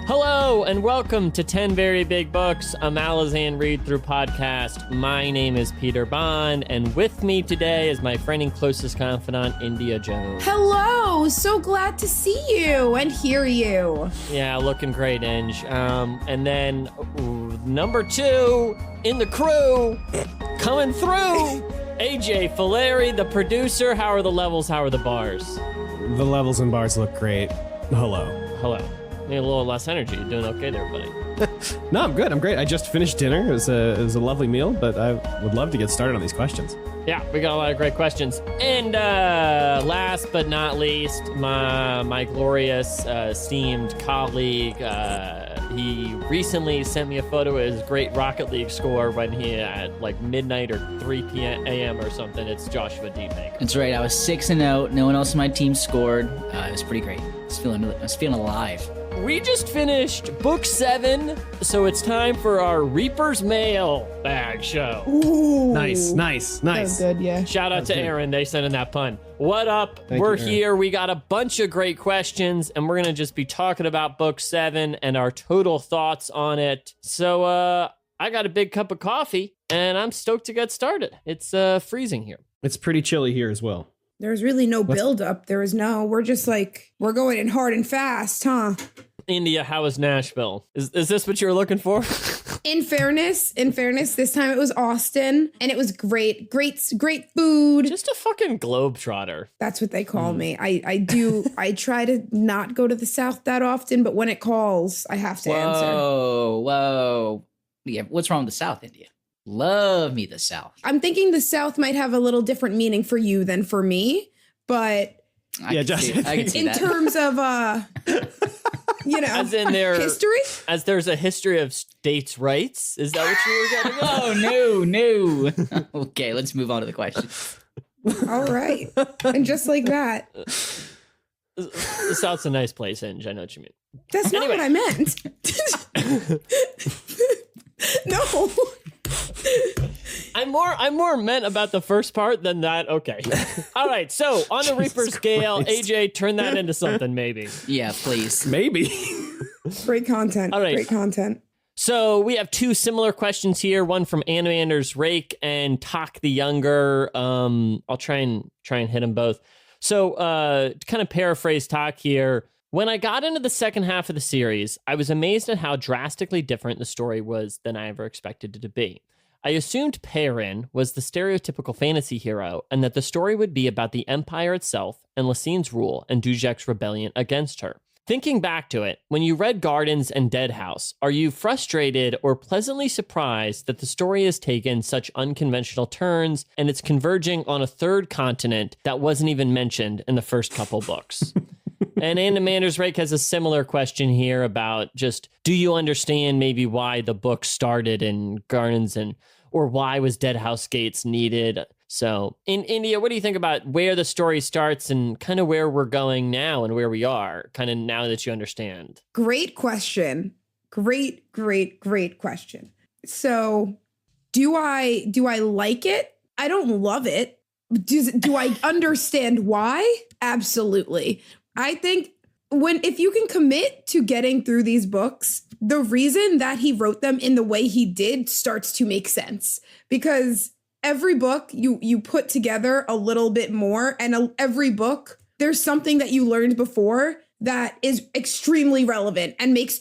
Hello and welcome to 10 Very Big Books, a Malazan read-through podcast. My name is Peter Bond, and with me today is my friend and closest confidant, India Jones. Hello! So glad to see you and hear you. Yeah, looking great, Inge. And then number 2 in the crew, coming through, AJ Fileri, the producer. How are the levels? How are the bars? The levels and bars look great. Hello. Need a little less energy. You're doing okay there, buddy. No, I'm good. I'm great. I just finished dinner. It was a lovely meal, but I would love to get started on these questions. Yeah, we got a lot of great questions. And last but not least, my glorious, esteemed colleague, he recently sent me a photo of his great Rocket League score when he at like midnight or 3 a.m. or something. It's Joshua Deepmaker. That's right. I was 6-0. No one else on my team scored. It was pretty great. I was feeling alive. We just finished book 7, so it's time for our Reaper's Mailbag show. Ooh. Nice. That was good, yeah. Shout out to good. Aaron, they sent in that pun. What up? Thank We're you, Aaron. here. We got a bunch of great questions, and we're going to just be talking about book 7 and our total thoughts on it. So I got a big cup of coffee, and I'm stoked to get started. It's freezing here. It's pretty chilly here as well. There's really no build-up. we're just like, we're going in hard and fast, huh? India, how is Nashville? Is this what you were looking for? In fairness, this time it was Austin, and it was great food. Just a fucking globetrotter. That's what they call me. I try to not go to the South that often, but when it calls, I have to answer. Whoa. Yeah, what's wrong with the South, India? Love me the South. I'm thinking the South might have a little different meaning for you than for me, but I can see in that. terms of, As in their history? As there's a history of states' rights? Is that what you were getting at? Oh, no. Okay, let's move on to the question. All right. And just like that. The South's a nice place, Inge. I know what you mean. That's not what I meant. No. I'm more meant about the first part than that. Okay. All right. So on the Reaper's scale, AJ, turn that into something maybe. Yeah, please. Maybe. Great content. All right. Great content. So we have 2 similar questions here. One from Animander's Rake and Talk the Younger. I'll try and hit them both. So to kind of paraphrase Talk here. When I got into the second half of the series, I was amazed at how drastically different the story was than I ever expected it to be. I assumed Perrin was the stereotypical fantasy hero, and that the story would be about the Empire itself and Lassine's rule and Dujak's rebellion against her. Thinking back to it, when you read Gardens and Deadhouse, are you frustrated or pleasantly surprised that the story has taken such unconventional turns and it's converging on a third continent that wasn't even mentioned in the first couple books? And Animander's Rake has a similar question here about just, do you understand maybe why the book started in Gardens or why was Deadhouse Gates needed? So in India, what do you think about where the story starts and kind of where we're going now and where we are kind of now that you understand? Great question. Great question. So do I like it? I don't love it. Do I understand why? Absolutely. I think if you can commit to getting through these books, the reason that he wrote them in the way he did starts to make sense, because every book you put together a little bit more, and every book there's something that you learned before that is extremely relevant and makes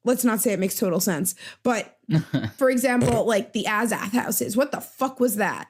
let's not say it makes total sense, but for example, like the Azath houses, what the fuck was that?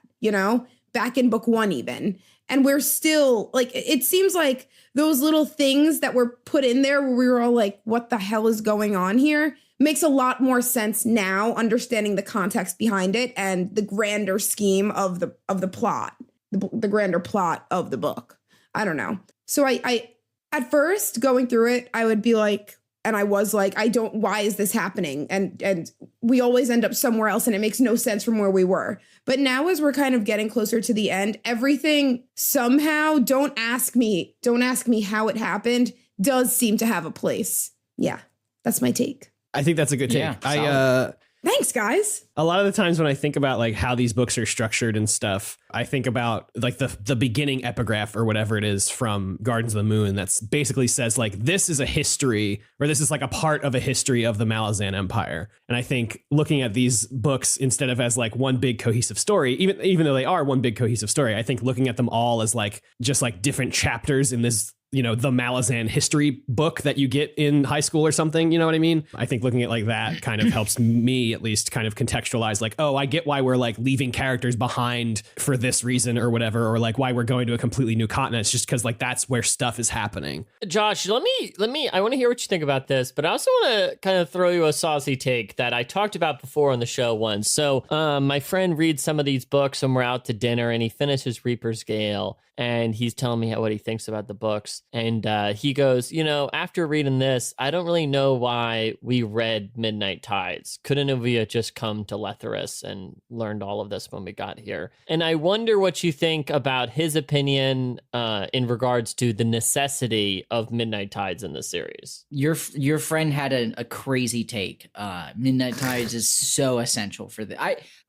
Back in book 1 even. And we're still like, it seems like those little things that were put in there where we were all like, what the hell is going on here? Makes a lot more sense now, understanding the context behind it and the grander scheme of the plot, the grander plot of the book. I don't know. So I at first going through it, I would be like, and I was like, why is this happening? And we always end up somewhere else and it makes no sense from where we were. But now as we're kind of getting closer to the end, everything somehow, don't ask me how it happened, does seem to have a place. Yeah, that's my take. I think that's a good take. Yeah, Thanks, guys. A lot of the times when I think about like how these books are structured and stuff, I think about like the beginning epigraph or whatever it is from Gardens of the Moon that's basically says like this is a history, or this is like a part of a history of the Malazan Empire. And I think looking at these books instead of as like one big cohesive story, even though they are one big cohesive story, I think looking at them all as like just like different chapters in this, you know, the Malazan history book that you get in high school or something. You know what I mean? I think looking at like that kind of helps me at least kind of contextualize like, oh, I get why we're like leaving characters behind for this reason or whatever, or like why we're going to a completely new continent. It's just because like that's where stuff is happening. Josh, let me, I want to hear what you think about this, but I also want to kind of throw you a saucy take that I talked about before on the show once. So my friend reads some of these books when we're out to dinner, and he finishes Reaper's Gale, and he's telling me what he thinks about the books. And he goes, you know, after reading this, I don't really know why we read Midnight Tides. Couldn't we have just come to Letheris and learned all of this when we got here? And I wonder what you think about his opinion in regards to the necessity of Midnight Tides in this series. Your friend had a crazy take. Midnight Tides is so essential for the.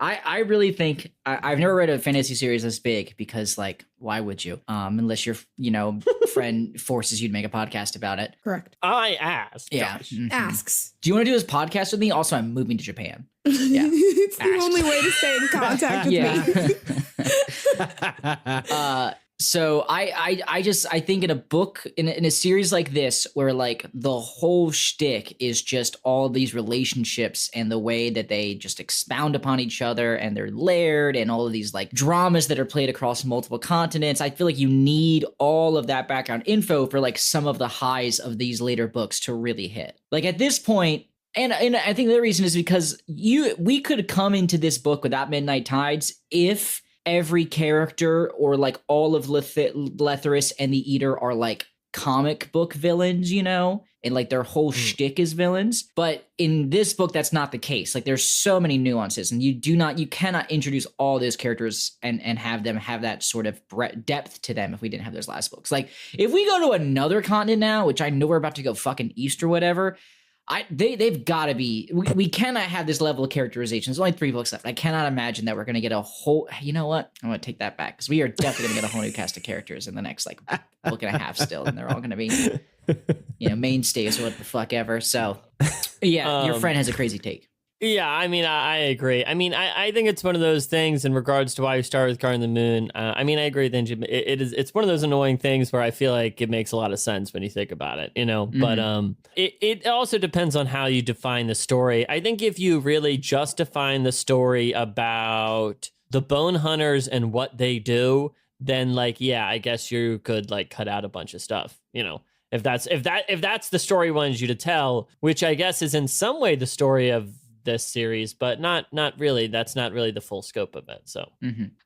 I really think I've never read a fantasy series this big because like why would you? Unless your friend forces you to make a podcast about it. Correct. I asked. Yeah. Mm-hmm. Asks. Do you want to do this podcast with me? Also, I'm moving to Japan. Yeah. It's the only way to stay in contact with me. So I think in a book, in a series like this, where like the whole shtick is just all these relationships and the way that they just expound upon each other and they're layered and all of these like dramas that are played across multiple continents. I feel like you need all of that background info for like some of the highs of these later books to really hit. Like at this point, and I think the reason is because we could come into this book without Midnight Tides if every character or like all of Letheris and the Eater are like comic book villains, you know, and like their whole shtick is villains. But in this book, that's not the case. Like there's so many nuances, and you cannot introduce all those characters and have them have that sort of depth to them if we didn't have those last books. Like if we go to another continent now, which I know we're about to go fucking east or whatever, they've got to be. We cannot have this level of characterization. There's only 3 books left. I cannot imagine that we're going to get a whole. You know what? I'm going to take that back because we are definitely going to get a whole new cast of characters in the next like book and a half still, and they're all going to be, you know, mainstays or what the fuck ever. So, yeah, your friend has a crazy take. Yeah, I mean, I agree. I mean, I think it's one of those things in regards to why we started with Garden of the Moon. I mean, I agree with Angie. It's one of those annoying things where I feel like it makes a lot of sense when you think about it, you know. Mm-hmm. But it also depends on how you define the story. I think if you really just define the story about the Bone Hunters and what they do, then like, yeah, I guess you could like cut out a bunch of stuff, you know. If that's the story you wanted you to tell, which I guess is in some way the story of this series, but not really. That's not really the full scope of it. So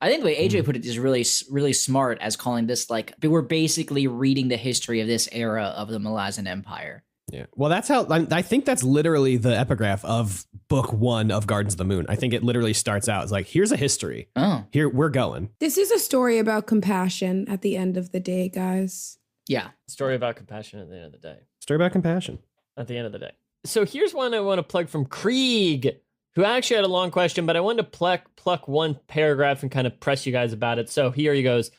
I think the way AJ put it is really, really smart as calling this like we're basically reading the history of this era of the Malazan Empire. Yeah. Well, that's how I think that's literally the epigraph of book 1 of Gardens of the Moon. I think it literally starts out as like, here's a history. Oh, here we're going. This is a story about compassion at the end of the day, guys. Yeah. Story about compassion at the end of the day. Story about compassion at the end of the day. So here's one I want to plug from Krieg, who actually had a long question, but I wanted to pluck one paragraph and kind of press you guys about it. So here he goes.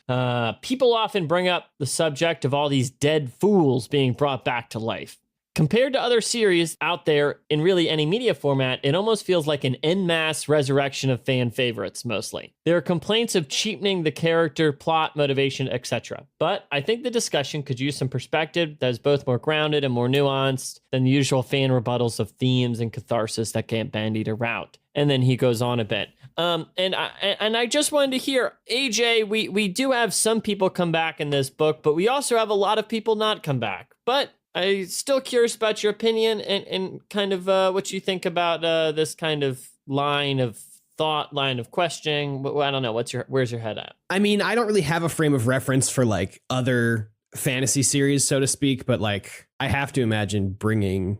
People often bring up the subject of all these dead fools being brought back to life. Compared to other series out there in really any media format, it almost feels like an en masse resurrection of fan favorites, mostly. There are complaints of cheapening the character, plot, motivation, etc. But I think the discussion could use some perspective that is both more grounded and more nuanced than the usual fan rebuttals of themes and catharsis that can't bandied around. And then he goes on a bit. And I just wanted to hear, AJ, we do have some people come back in this book, but we also have a lot of people not come back. But I'm still curious about your opinion and kind of what you think about this kind of line of thought, line of questioning. I don't know. Where's your head at? I mean, I don't really have a frame of reference for like other fantasy series, so to speak, but like I have to imagine bringing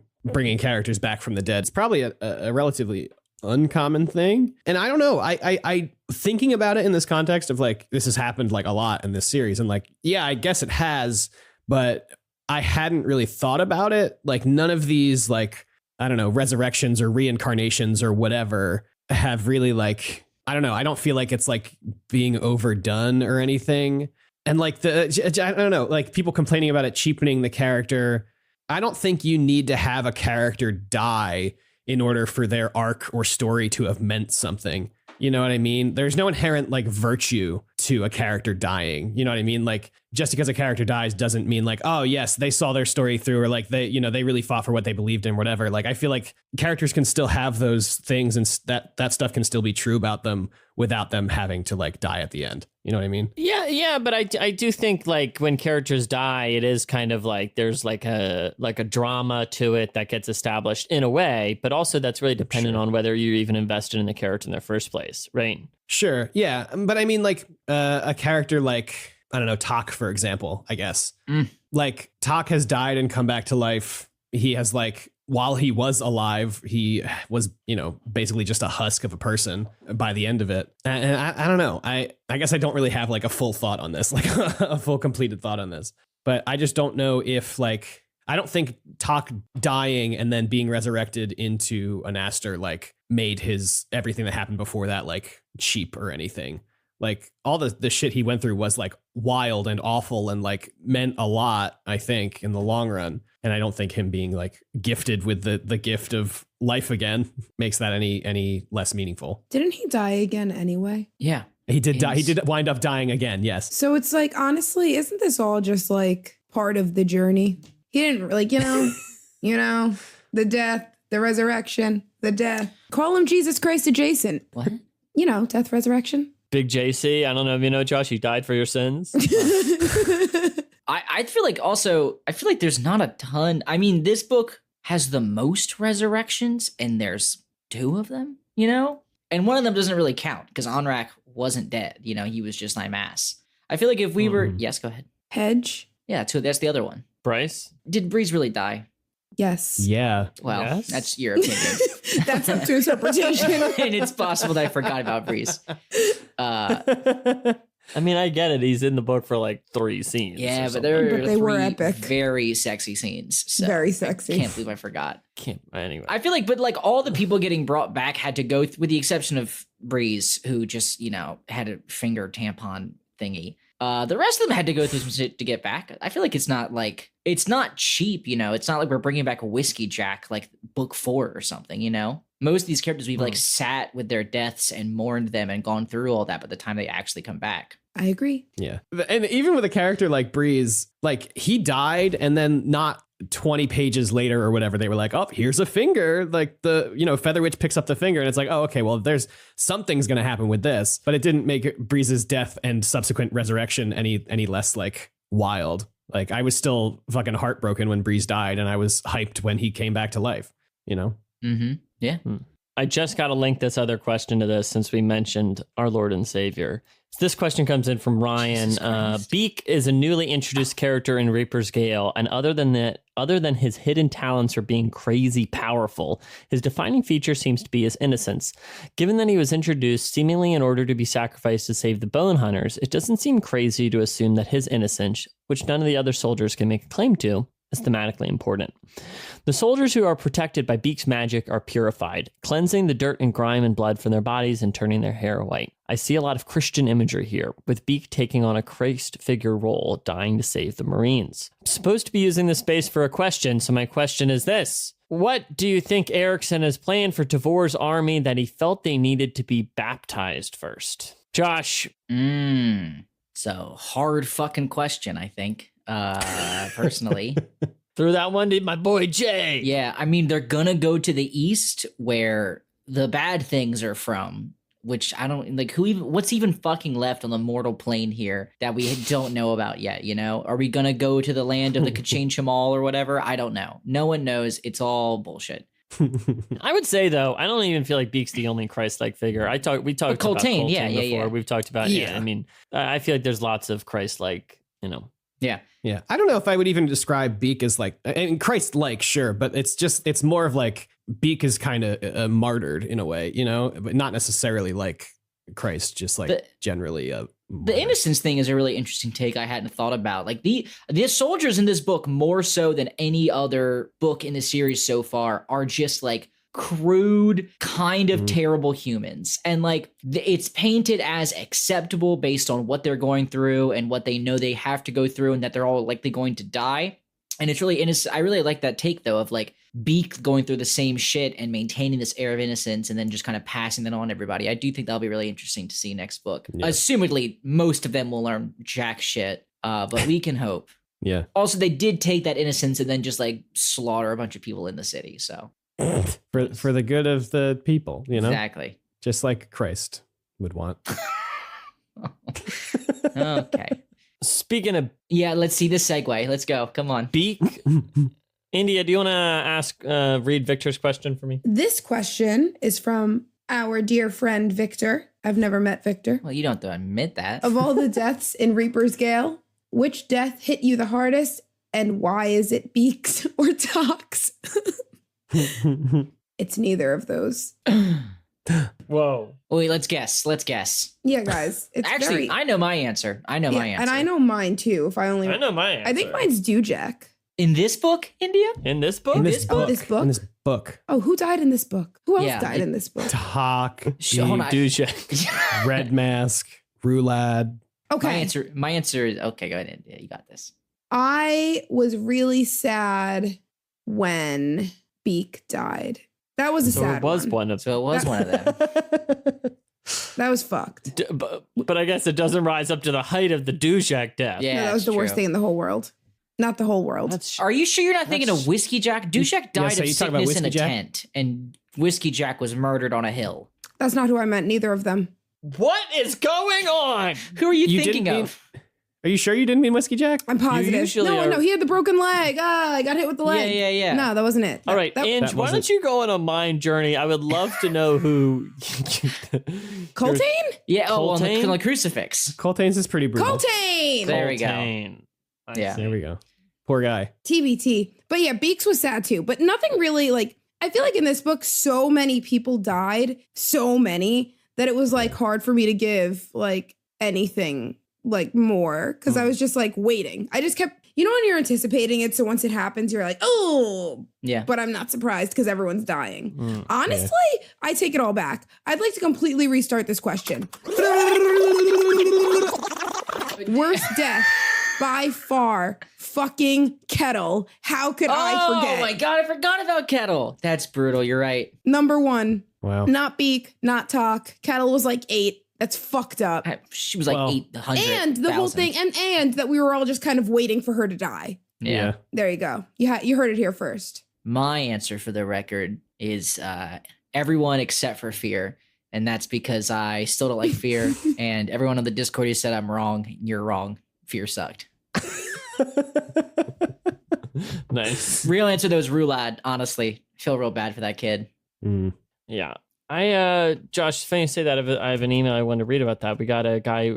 characters back from the dead. It's probably a relatively uncommon thing. And I don't know. I thinking about it in this context of like this has happened like a lot in this series, and like, yeah, I guess it has, but I hadn't really thought about it. Like none of these like I don't know, resurrections or reincarnations or whatever have really like, I don't know. I don't feel like it's like being overdone or anything. And like I don't know, like people complaining about it cheapening the character. I don't think you need to have a character die in order for their arc or story to have meant something. You know what I mean? There's no inherent like virtue to a character dying. You know what I mean? Like just because a character dies doesn't mean like, oh yes, they saw their story through, or like they really fought for what they believed in, whatever. Like I feel like characters can still have those things, and that stuff can still be true about them without them having to like die at the end. You know what I mean? Yeah, but I do think like when characters die, it is kind of like there's like a drama to it that gets established in a way, but also that's really dependent on whether you're even invested in the character in the first place, right? Sure, yeah, but I mean like a character like, I don't know, Tak, for example, I guess. Like Tak has died and come back to life. He has like, while he was alive, he was, basically just a husk of a person by the end of it. And I don't know. I guess I don't really have like a full thought on this, like a full completed thought on this. But I just don't know if like, I don't think Tak dying and then being resurrected into an Aster like made his everything that happened before that like cheap or anything. Like all the shit he went through was like wild and awful and like meant a lot, I think, in the long run. And I don't think him being like gifted with the gift of life again makes that any less meaningful. Didn't he die again anyway? Yeah. He did die. He did wind up dying again. Yes. So it's like, honestly, isn't this all just like part of the journey? He didn't like, the death, the resurrection, the death. Call him Jesus Christ adjacent. What? Death, resurrection. Big JC, I don't know if you know, Josh, he died for your sins. I feel like there's not a ton. I mean, this book has the most resurrections, and there's 2 of them, And one of them doesn't really count, because Onrak wasn't dead. He was just Nymass. I feel like if we were... Yes, go ahead. Hedge. Yeah, that's the other one. Bryce? Did Breeze really die? Yes. Yeah. Well, yes. That's your opinion. That's up to interpretation. And it's possible that I forgot about Breeze. I mean, I get it. He's in the book for like 3 scenes. Yeah, but they were 3 epic. very sexy scenes. So Very sexy. Can't believe I forgot. Anyway. I feel like, but like all the people getting brought back had to go, with the exception of Breeze, who just, had a finger tampon thingy. The rest of them had to go through some shit to get back. I feel like it's not cheap, It's not like we're bringing back a Whiskey Jack like book 4 or something, Most of these characters we've like sat with their deaths and mourned them and gone through all that by the time they actually come back. I agree. Yeah. And even with a character like Breeze, like he died and then not 20 pages later or whatever, they were like, oh, here's a finger. Like the, Featherwitch picks up the finger and it's like, oh, okay, well, there's something's going to happen with this. But it didn't make Breeze's death and subsequent resurrection any less like wild. Like I was still fucking heartbroken when Breeze died, and I was hyped when he came back to life, Mm-hmm. Yeah. I just got to link this other question to this since we mentioned our Lord and Savior. This question comes in from Ryan. Beak is a newly introduced character in Reaper's Gale, and other than his hidden talents for being crazy powerful, his defining feature seems to be his innocence. Given that he was introduced seemingly in order to be sacrificed to save the bone hunters, it doesn't seem crazy to assume that his innocence, which none of the other soldiers can make a claim to, is thematically important. The soldiers who are protected by Beak's magic are purified, cleansing the dirt and grime and blood from their bodies and turning their hair white. I see a lot of Christian imagery here, with Beak taking on a Christ figure role, dying to save the Marines. I'm supposed to be using this space for a question, so my question is this. What do you think Erikson has planned for Tavor's army that he felt they needed to be baptized first? Josh. So hard fucking question, I think. Personally. Threw that one to my boy Jay. Yeah, I mean, they're gonna go to the east where the bad things are from, which I don't like. What's even fucking left on the mortal plane here that we don't know about yet? Are we gonna go to the land of the Kachin Shamal or whatever? I don't know. No one knows. It's all bullshit. I would say though, I don't even feel like Beak's the only Christ-like figure. We talked about Coltane before. Yeah. We've talked about I mean, I feel like there's lots of Christ-like, Yeah. I don't know if I would even describe Beak as like, and Christ-like, sure, but it's more of like Beak is kind of martyred in a way, but not necessarily like Christ, just like generally the innocence thing is a really interesting take I hadn't thought about. Like the soldiers in this book, more so than any other book in the series so far, are just like crude, kind of terrible humans. And like it's painted as acceptable based on what they're going through and what they know they have to go through, and that they're all likely going to die. And it's really innocent. I really like that take though, of like Beak going through the same shit and maintaining this air of innocence and then just kind of passing that on to everybody. I do think that'll be really interesting to see next book. Yeah. Assumedly, most of them will learn jack shit, but we can hope. Yeah. Also, they did take that innocence and then just like slaughter a bunch of people in the city. So for the good of the people, you know? Exactly. Just like Christ would want. Okay. Speaking of let's see this segue. Let's go. Come on. Beak. India, do you want to read Victor's question for me? This question is from our dear friend Victor. I've never met Victor. Well, you don't have to admit that. Of all the deaths in Reaper's Gale, which death hit you the hardest, and why is it Beaks or Tox? It's neither of those. Whoa. Wait, let's guess. Yeah, guys. It's actually, I know my answer. My answer. And I know mine too. I know my answer. I think mine's Dujek. In this book, India? In this book? In this book. In this book? Oh, who died in this book? Who else died in this book? Talk, Dujek, Red Mask, Rulad. Okay. My answer is okay. Go ahead, India. You got this. I was really sad when Beak died. That was a sad one. So it was one of them. That was fucked. But I guess it doesn't rise up to the height of the Dujek death. Yeah, no, that was the worst thing in the whole world. Not the whole world. Are you sure you're not thinking of Whiskey Jack? Dujek died of sickness in a tent, and Whiskey Jack was murdered on a hill. That's not who I meant. Neither of them. What is going on? Who are you thinking of? Are you sure you didn't mean Whiskey Jack? I'm positive. No, he had the broken leg. I got hit with the leg. Yeah. No, that wasn't it. All right, Ange, why don't you go on a mind journey? I would love to know who... Coltane? Yeah, on the crucifix. Coltane's is pretty brutal. Coltane! There we go. Yeah. There we go. Poor guy. TBT. But yeah, Beaks was sad too. But nothing really, like, I feel like in this book, so many people died. So many. That it was, like, hard for me to give, like, anything, like, more. Because I was just, like, waiting. I just kept, you know when you're anticipating it, so once it happens, you're like, oh. Yeah. But I'm not surprised because everyone's dying. Honestly, I take it all back. I'd like to completely restart this question. Worst death. By far, fucking Kettle. How could I forget? Oh my God, I forgot about Kettle. That's brutal. You're right. Number one. Wow. Not Beak, not Talk. Kettle was like 8. That's fucked up. She was like 800. And the whole thing, and that we were all just kind of waiting for her to die. Yeah. There you go. You heard it here first. My answer for the record is everyone except for Fear. And that's because I still don't like Fear. And everyone on the Discord, you said I'm wrong. You're wrong. Fear sucked. Nice. Real answer though is Rulad. Honestly, I feel real bad for that kid. Yeah. Josh, funny you say that. I have an email I wanted to read about that. We got a guy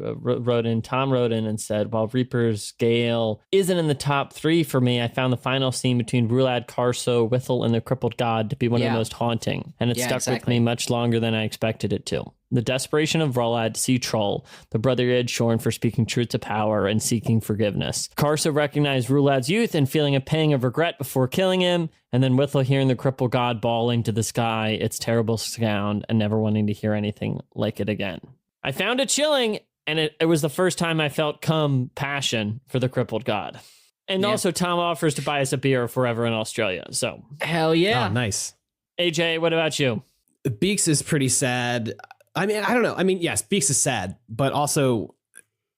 Tom wrote in and said, while Reaper's Gale isn't in the top 3 for me, I found the final scene between Rulad, Carso, Withel, and the Crippled God to be one of the most haunting, and it stuck with me much longer than I expected it to. The desperation of Rulad to see Troll, the brother he had shorn for speaking truth to power and seeking forgiveness. Carso recognized Rulad's youth and feeling a pang of regret before killing him, and then Withel hearing the crippled god bawling to the sky, its terrible sound, and never wanting to hear anything like it again. I found it chilling, and it was the first time I felt compassion for the crippled god. And also, Tom offers to buy us a beer forever in Australia, so. Hell yeah. Oh, nice. AJ, what about you? Beaks is pretty sad. I mean, I don't know. I mean, yes, Beaks is sad, but also,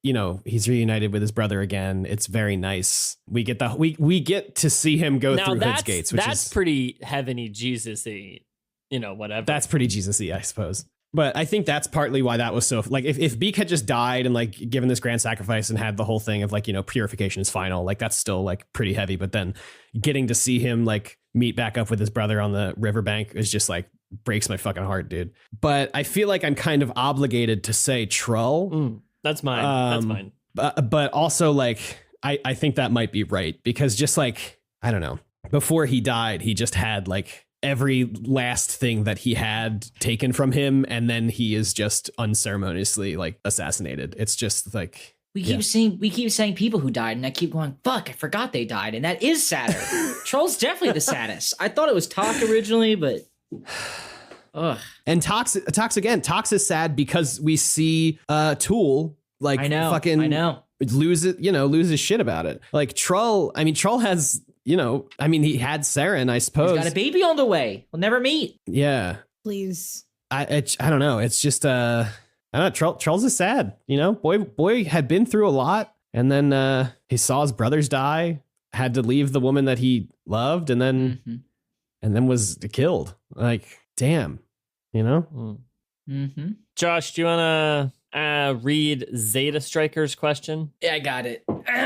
you know, he's reunited with his brother again. It's very nice. We get we get to see him go through Hood's gates, which is pretty heavenly Jesus-y, you know, whatever. That's pretty Jesus-y, I suppose. But I think that's partly why that was so, like, if Beak had just died and like given this grand sacrifice and had the whole thing of like, you know, purification is final, like that's still like pretty heavy. But then getting to see him like meet back up with his brother on the riverbank is just like breaks my fucking heart, dude. But I feel like I'm kind of obligated to say Trull. That's mine. But also like, I think that might be right because just like, I don't know, before he died, he just had like every last thing that he had taken from him, and then he is just unceremoniously like assassinated. It's just like we keep saying people who died, and I keep going, fuck, I forgot they died, and that is sadder. Troll's definitely the saddest. I thought it was Talk originally, but ugh. And Tox is sad because we see Tool like I know. lose his shit about it. Like Trull has, he had Saren, I suppose. He's got a baby on the way. We'll never meet. Yeah. Please. I don't know. It's just I don't know. Trull's is sad. Boy had been through a lot, and then he saw his brothers die, had to leave the woman that he loved, and then was killed. Like, damn, Josh, do you want to read Zeta Striker's question? Yeah, I got it.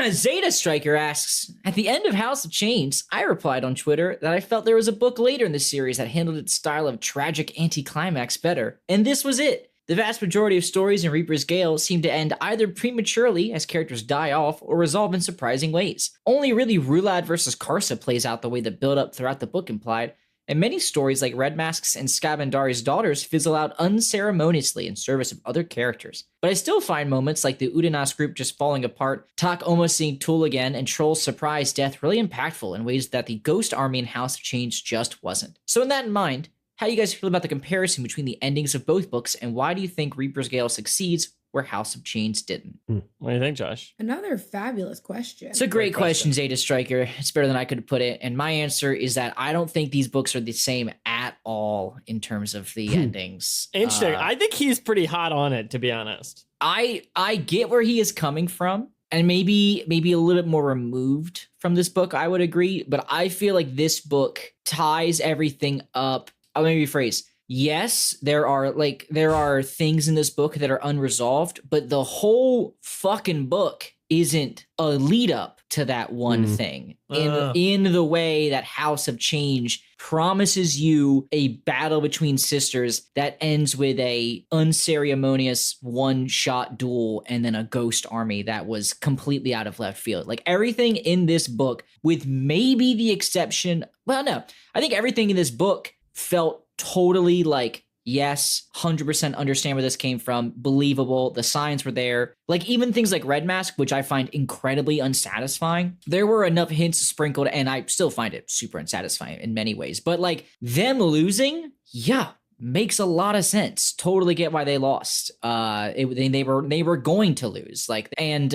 Zeta Striker asks, at the end of House of Chains, I replied on Twitter that I felt there was a book later in the series that handled its style of tragic anticlimax better, and this was it. The vast majority of stories in Reaper's Gale seem to end either prematurely as characters die off or resolve in surprising ways. Only really Rulad versus Karsa plays out the way the build-up throughout the book implied, and many stories like Red Mask's and Scabandari's daughters fizzle out unceremoniously in service of other characters. But I still find moments like the Udanas group just falling apart, Tak almost seeing Tool again, and Troll's surprise death really impactful in ways that the Ghost Army in House of Chains just wasn't. So in that in mind, how do you guys feel about the comparison between the endings of both books, and why do you think Reaper's Gale succeeds where House of Chains didn't? What do you think, Josh? Another fabulous question. It's a great question, Zeta Striker. It's better than I could put it. And my answer is that I don't think these books are the same at all in terms of the endings. Interesting. I think he's pretty hot on it, to be honest. I get where he is coming from, and maybe a little bit more removed from this book, I would agree. But I feel like this book ties everything up. Let me rephrase. Yes, there are things in this book that are unresolved, but the whole fucking book isn't a lead up to that one thing in the way that House of Change promises you a battle between sisters that ends with a unceremonious one-shot duel and then a ghost army that was completely out of left field. Like everything in this book, with maybe the exception, well, no, I think everything in this book felt totally like, yes, 100% understand where this came from, believable, the signs were there. Like even things like Red Mask, which I find incredibly unsatisfying, there were enough hints sprinkled, and I still find it super unsatisfying in many ways. But like them losing, yeah, makes a lot of sense. Totally get why they lost. They were going to lose. Like, and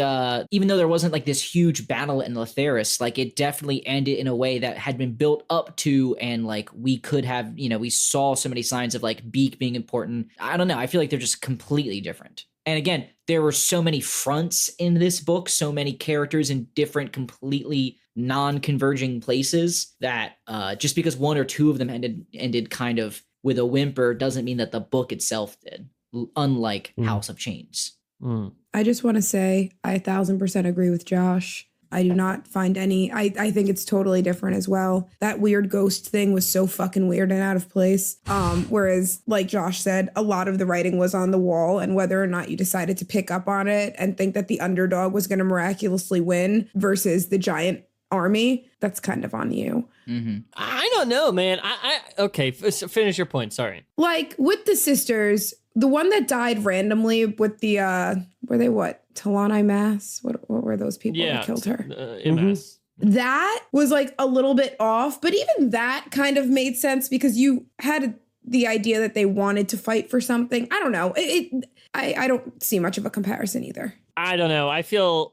even though there wasn't like this huge battle in Letheris, like it definitely ended in a way that had been built up to, and like we could have, we saw so many signs of like Beak being important. I don't know. I feel like they're just completely different. And again, there were so many fronts in this book, so many characters in different, completely non-converging places that just because one or two of them ended kind of with a whimper doesn't mean that the book itself did, unlike House of Chains. I just want to say I 1,000% agree with Josh. I do not find any, I think it's totally different as well. That weird ghost thing was so fucking weird and out of place. Whereas, like Josh said, a lot of the writing was on the wall, and whether or not you decided to pick up on it and think that the underdog was going to miraculously win versus the giant army, that's kind of on you. I don't know, man. Okay, finish your point. Sorry. Like with the sisters, the one that died randomly with the were they what? Talani Mass? What were those people that killed her? MS. That was like a little bit off, but even that kind of made sense because you had the idea that they wanted to fight for something. I don't know. I don't see much of a comparison either. I don't know. I feel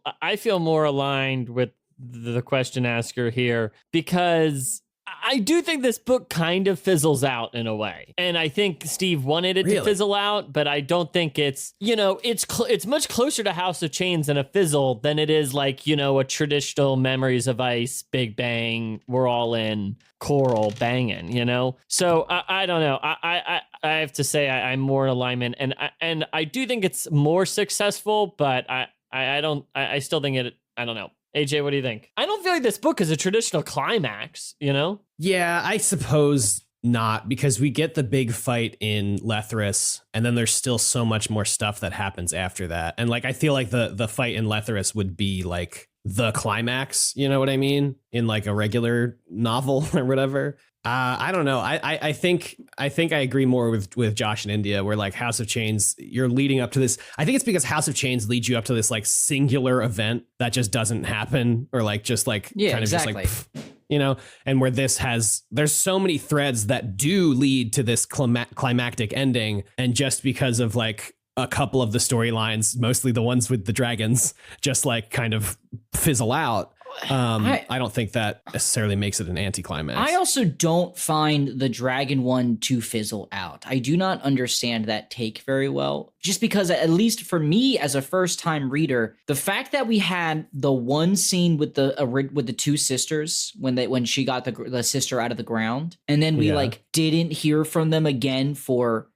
more aligned with the question asker here, because I do think this book kind of fizzles out in a way. And I think Steve wanted it to fizzle out, but I don't think it's, it's much closer to House of Chains and a fizzle than it is like, a traditional Memories of Ice, Big Bang, we're all in, choral banging, So I don't know. I have to say I'm more in alignment, and I do think it's more successful, but I still think I don't know. AJ, what do you think? I don't feel like this book is a traditional climax, Yeah, I suppose not, because we get the big fight in Letheris, and then there's still so much more stuff that happens after that. And like, I feel like the fight in Letheris would be like the climax, you know what I mean, in like a regular novel or whatever. I don't know. I think I agree more with Josh and India, where like House of Chains, you're leading up to this. I think it's because House of Chains leads you up to this like singular event that just doesn't happen, or like just like kind of exactly. just like, you know, and where there's so many threads that do lead to this climactic ending, and just because of like a couple of the storylines, mostly the ones with the dragons, just like kind of fizzle out. I don't think that necessarily makes it an anticlimax. I also don't find the dragon one to fizzle out. I do not understand that take very well, just because, at least for me as a first time reader, the fact that we had the one scene with the two sisters when she got the sister out of the ground, and then we like didn't hear from them again for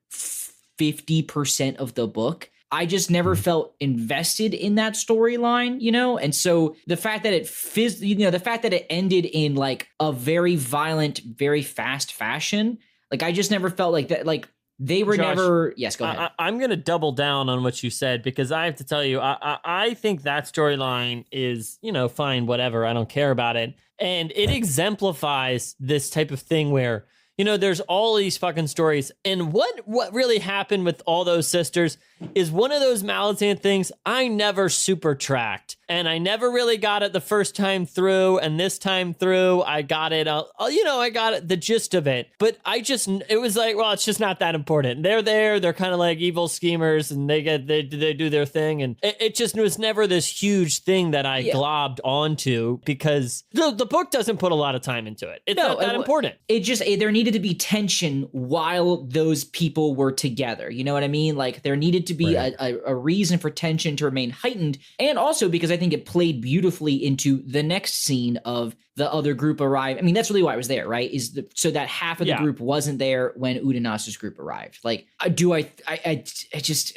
50% of the book. I just never felt invested in that storyline, you know? And so the fact that the fact that it ended in like a very violent, very fast fashion, like I just never felt like that, like they were Josh, never, yes, go ahead. I'm going to double down on what you said, because I have to tell you, I think that storyline is, you know, fine, whatever. I don't care about it. And it exemplifies this type of thing where, you know, there's all these fucking stories. And what really happened with all those sisters is one of those Malazan things I never super tracked. And I never really got it the first time through. And this time through, I got it, I got it, the gist of it. But it was like, well, it's just not that important. They're there. They're kind of like evil schemers, and they do their thing. And it just was never this huge thing that I globbed onto, because the book doesn't put a lot of time into it. It's not that important. It just, there needed to be tension while those people were together. You know what I mean? Like there needed to be a reason for tension to remain heightened. And also because I think it played beautifully into the next scene of the other group arrive. I mean, that's really why I was there, right? So that half of the group wasn't there when Udenas's group arrived. Like, it's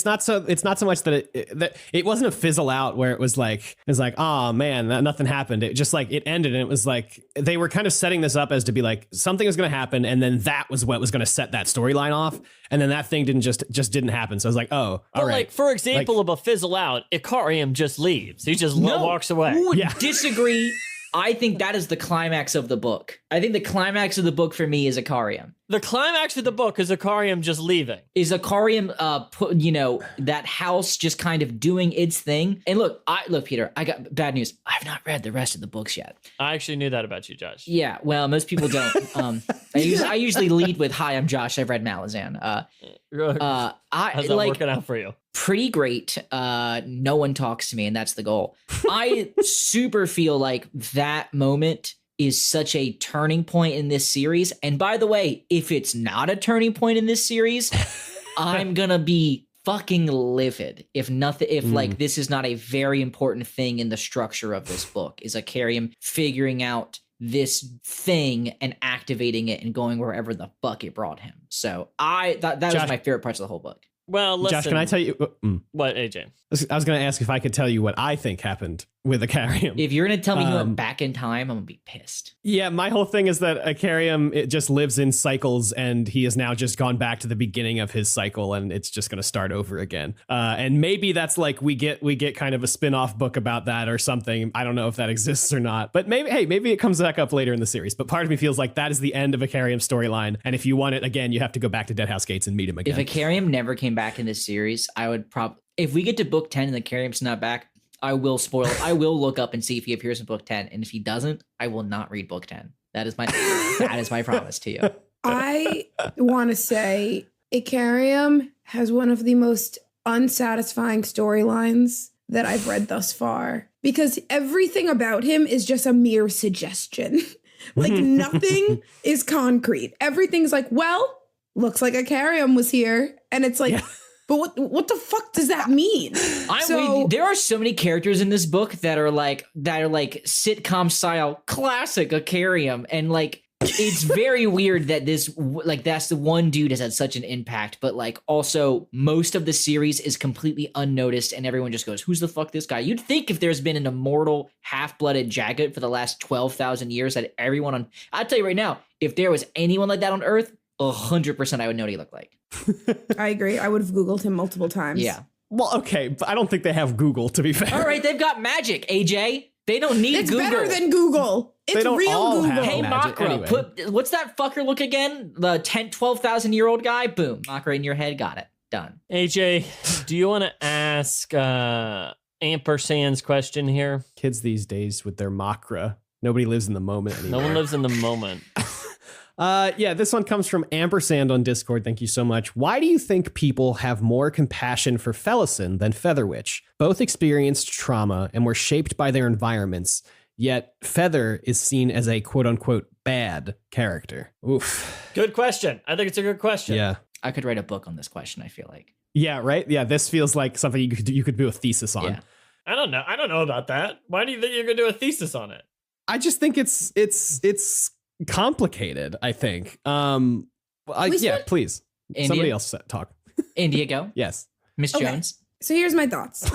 not so much that it wasn't a fizzle out where it was like, oh man, nothing happened. It just like, it ended, and it was like they were kind of setting this up as to be like something was going to happen, and then that was what was going to set that storyline off, and then that thing didn't didn't happen. So I was like, oh, all right. Like, for example, of a fizzle out, Ikariam just leaves. He just walks away. Disagree. I think that is the climax of the book. I think the climax of the book for me is Ikariam. The climax of the book is Ikariam just leaving. Is Ikariam, that house just kind of doing its thing. And look, Peter, I got bad news. I've not read the rest of the books yet. I actually knew that about you, Josh. Yeah, well, most people don't. I usually lead with, "Hi, I'm Josh. I've read Malazan." How's that working out for you? Pretty great. No one talks to me, and that's the goal. I super feel like that moment is such a turning point in this series. And by the way, if it's not a turning point in this series, I'm gonna be fucking livid. If like this is not a very important thing in the structure of this book, is Ikariam figuring out this thing and activating it and going wherever the fuck it brought him. So that was my favorite parts of the whole book. Well, listen. Josh, can I tell you what, AJ? I was going to ask if I could tell you what I think happened with Ikariam. If you're going to tell me he went back in time, I'm going to be pissed. Yeah, my whole thing is that Ikariam, it just lives in cycles, and he has now just gone back to the beginning of his cycle, and it's just going to start over again. And maybe that's like we get kind of a spin-off book about that or something. I don't know if that exists or not, but maybe it comes back up later in the series. But part of me feels like that is the end of Ikariam's storyline, and if you want it again, you have to go back to Deadhouse Gates and meet him again. If Ikariam never came back in this series, I would if we get to book 10 and Ikariam's not back, I will spoil it. I will look up and see if he appears in book 10. And if he doesn't, I will not read book 10. That is my promise to you. I want to say Ikariam has one of the most unsatisfying storylines that I've read thus far, because everything about him is just a mere suggestion. Like nothing is concrete. Everything's like, well, looks like Ikariam was here. And it's like, but what the fuck does that mean? There are so many characters in this book that are like sitcom style classic Ikariam, and like it's very weird that that's the one dude has had such an impact, but like also most of the series is completely unnoticed, and everyone just goes, "Who's the fuck this guy?" You'd think if there's been an immortal half-blooded Jagged for the last 12,000 years, that everyone on, I'll tell you right now, if there was anyone like that on Earth, 100% I would know what he looked like. I agree. I would have Googled him multiple times. Yeah. Well, okay, but I don't think they have Google, to be fair. All right, they've got magic, AJ. They don't need It's Google. better than Google. It's don't real all Google. have Hey, magic Makra, anyway. what's that fucker look again? The 12,000-year-old guy? Boom. Makra in your head. Got it. Done. AJ, do you want to ask Ampersand's question here? Kids these days with their Makra. Nobody lives in the moment anymore. No one lives in the moment. Yeah, this one comes from Ampersand on Discord. Thank you so much. Why do you think people have more compassion for Fellison than Featherwitch? Both experienced trauma and were shaped by their environments, yet Feather is seen as a quote-unquote bad character. Oof. Good question. I think it's a good question. Yeah. I could write a book on this question, I feel like. Yeah, right? Yeah, this feels like something you could do a thesis on. Yeah. I don't know. I don't know about that. Why do you think you're going to do a thesis on it? I just think it's complicated, I think. Please. India? Somebody else talk. India, go. Yes. Miss Okay. Jones. So here's my thoughts.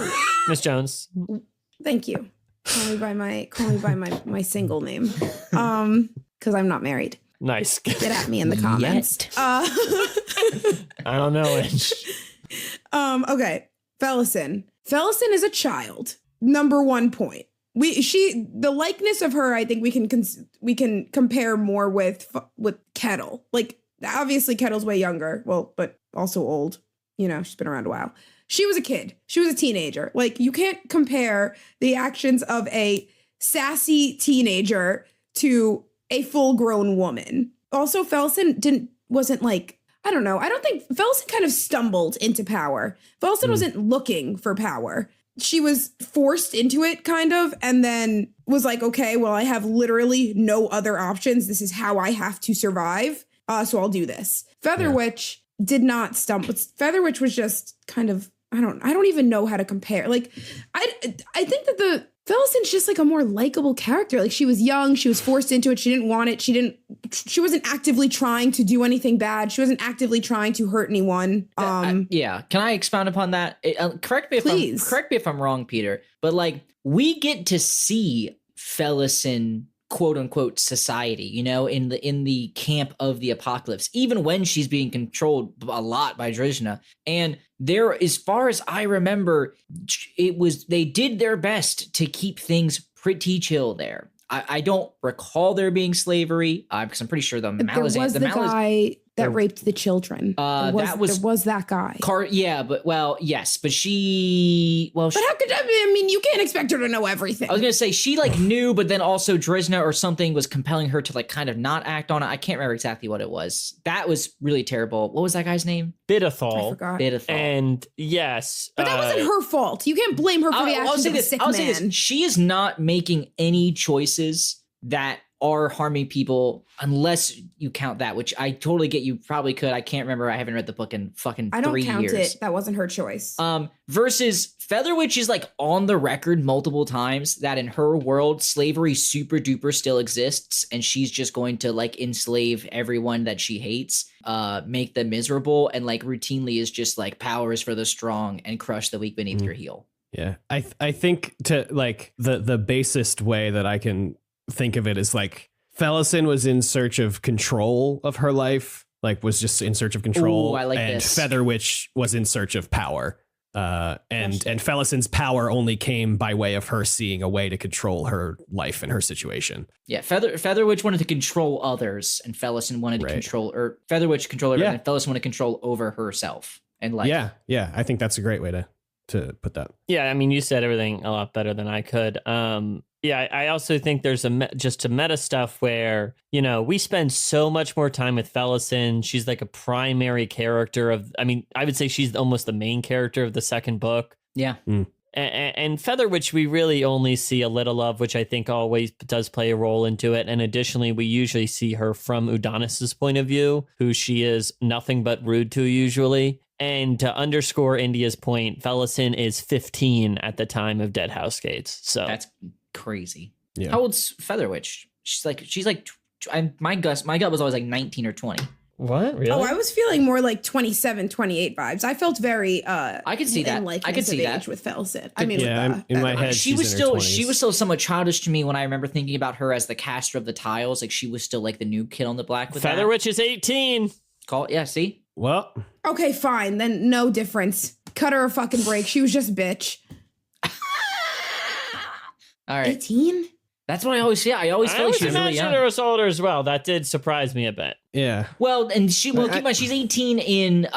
Miss Jones. Thank you. Call me by my single name. Because I'm not married. Nice. Get at me in the comments. I don't know. Okay. Fellison is a child. Number 1 point. The likeness of her, I think we can compare more with Kettle. Like, obviously Kettle's way younger. Well, but also old. You know, she's been around a while. She was a kid. She was a teenager. Like, you can't compare the actions of a sassy teenager to a full-grown woman. Also, Fellison wasn't like, I don't know. I don't think Fellison kind of stumbled into power. Fellison wasn't looking for power. She was forced into it, kind of, and then was like, okay, well, I have literally no other options. This is how I have to survive. So I'll do this. Featherwitch did not stumble. Featherwitch was just kind of, I don't even know how to compare. Like, I think that the Fellison's just like a more likable character. Like, she was young, she was forced into it, she didn't want it, she wasn't actively trying to do anything bad, she wasn't actively trying to hurt anyone. Yeah, can I expound upon that? Correct me if I'm wrong, Peter, but like, we get to see Fellison quote unquote society, you know, in the camp of the apocalypse, even when she's being controlled a lot by Drishna. And there, as far as I remember, they did their best to keep things pretty chill there. I don't recall there being slavery, because I'm pretty sure the Malazan, there was the guy that raped the children. There was that guy. Yes, but she. Well, but how could I mean? You can't expect her to know everything. I was gonna say she like knew, but then also Drishna or something was compelling her to like kind of not act on it. I can't remember exactly what it was. That was really terrible. What was that guy's name? Bidethal. I forgot. Bidethal. And yes, but that wasn't her fault. You can't blame her for the actions of a sick man. She is not making any choices that are harming people unless you count that, which I totally get. You probably could. I can't remember. I haven't read the book in fucking 3 years. I don't count it. That wasn't her choice. Versus Featherwitch is like on the record multiple times that in her world, slavery super duper still exists. And she's just going to like enslave everyone that she hates, make them miserable. And like routinely is just like power is for the strong and crush the weak beneath your heel. Yeah. I think to like the basest way that I can think of it is like Fellison was in search of control of her life, like was just in search of control. Ooh, I like and this. Featherwitch was in search of power. And Fellison's power only came by way of her seeing a way to control her life and her situation. Yeah, Featherwitch wanted to control others, and Fellison wanted to control, or Featherwitch control others, and Fellison wanted to control over herself and life. Yeah, I think that's a great way to put that. Yeah, I mean, you said everything a lot better than I could. Yeah, I also think there's just a meta stuff where, you know, we spend so much more time with Fellison. She's like a primary character I would say she's almost the main character of the second book. Yeah. And Featherwitch, we really only see a little of, which I think always does play a role into it. And additionally, we usually see her from Udonis's point of view, who she is nothing but rude to usually. And to underscore India's point, Fellison is 15 at the time of Dead House Gates. So that's crazy. Yeah. How old's Featherwitch? She's like my gut was always like 19 or 20. What? Really? Oh, I was feeling more like 27, 28 vibes. I felt very I could see that. I could see that with Fellison. I mean, in my head, she was still somewhat childish to me when I remember thinking about her as the caster of the tiles. Like she was still like the new kid on the block with Featherwitch is 18. See? Well, okay, fine. Then no difference. Cut her a fucking break. She was just a bitch. All right. 18? That's what I always say. I always felt like she was really imagined young. her was older as well. That did surprise me a bit. Yeah. Well, and keep in mind, she's 18 in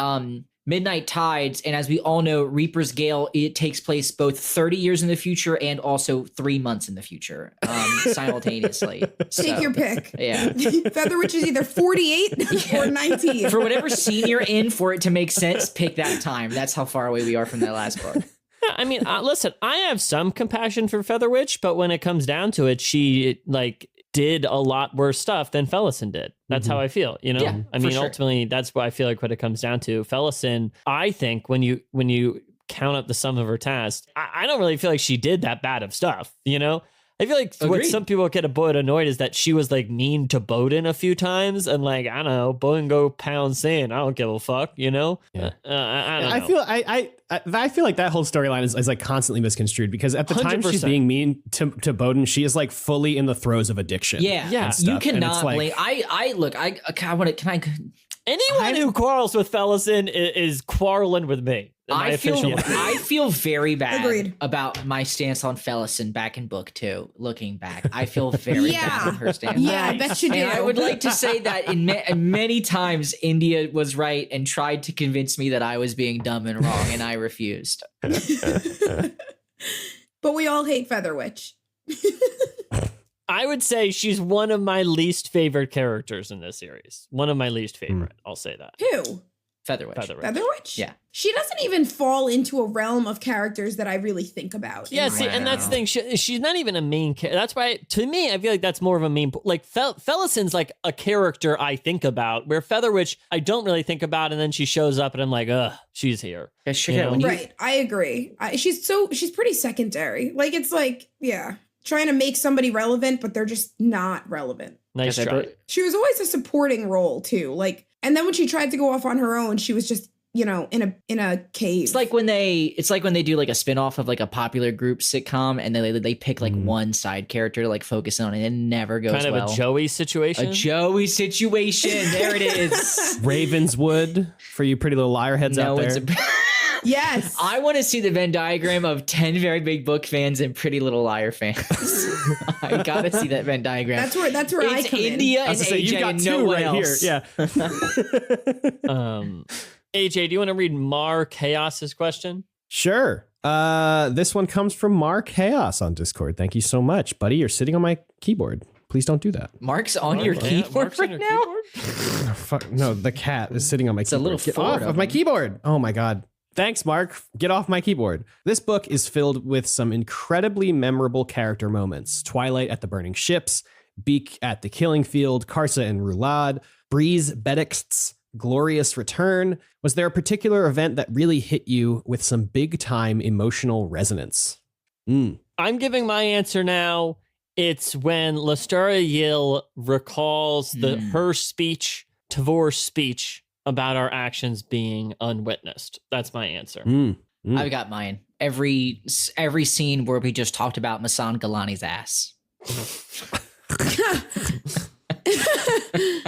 Midnight Tides, and as we all know, Reaper's Gale, it takes place both 30 years in the future and also 3 months in the future, simultaneously. Take your pick. Yeah. Featherwitch is either 48 or 19. For whatever scene you're in, for it to make sense, pick that time. That's how far away we are from that last book. Yeah, I mean, listen, I have some compassion for Featherwitch, but when it comes down to it, she did a lot worse stuff than Fellison did. That's how I feel, you know? Yeah, I mean, for sure. ultimately, that's what I feel like what it comes down to. Fellison, I think when you count up the sum of her tasks, I don't really feel like she did that bad of stuff, you know? I feel like what Agreed. some people get a bit annoyed is that she was like mean to Bowden a few times, and like, I don't know, Bowden go pound sand. I don't give a fuck, you know? Yeah. I don't know. I feel like that whole storyline is like constantly misconstrued because at the time she's 100%. being mean to Bowden, she is like fully in the throes of addiction. Yeah. Yeah. and stuff. You And cannot it's like- blame. I look. I want to. Can I? Anyone who quarrels with Fellison is quarreling with me. My I feel official- I feel very bad Agreed. about my stance on Fellison back in book 2. Looking back, I feel very bad on her stance. Yeah, I bet you do. And I would like to say that in many times India was right and tried to convince me that I was being dumb and wrong, and I refused. But we all hate Featherwitch. I would say she's one of my least favorite characters in this series. One of my least favorite. I'll say that. Who? Featherwitch. Featherwitch? Yeah. She doesn't even fall into a realm of characters that I really think about. Yeah, in see, my and that's the opinion. thing. She's not even a main character. That's why, to me, I feel like that's more of a main. Like, Fellison's like a character I think about, where Featherwitch I don't really think about, and then she shows up, and I'm like, ugh, she's here. Yeah, sure, You know? when you- Right. I agree. She's pretty secondary. Like, it's like, yeah, trying to make somebody relevant, but they're just not relevant. Nice Guess I try. bro- She was always a supporting role too. Like, and then when she tried to go off on her own, she was just, you know, in a cave. It's like when they do like a spin-off of like a popular group sitcom, and they pick like one side character to like focus on, and it never goes Kind of well. a Joey situation. A Joey situation. There it is. Ravenswood for you Pretty Little Liar heads out there. it's a. yes. I want to see the Venn diagram of 10 very big book fans and Pretty Little Liar fans. I gotta see that Venn diagram. That's where I It's come India I and was gonna say, AJ you've got and two no one right else. here. Yeah. AJ, do you want to read Mar Chaos's question? Sure. This one comes from Mark Chaos on Discord. Thank you so much, buddy. You're sitting on my keyboard. Please don't do that. Mark's on your keyboard Mark's on right your now? keyboard? Oh, fuck. No, the cat is sitting on my It's a keyboard. little Get forward off of of my him. keyboard. Oh my God. Thanks, Mark. Get off my keyboard. This book is filled with some incredibly memorable character moments. Twilight at the burning ships, Beak at the killing field, Karsa and Rulad, Breeze Bedixt's glorious return. Was there a particular event that really hit you with some big time emotional resonance? I'm giving my answer now. It's when Lestara Yil recalls her speech, Tavor's speech about our actions being unwitnessed. That's my answer. I've got mine. Every scene where we just talked about Masan Galani's ass.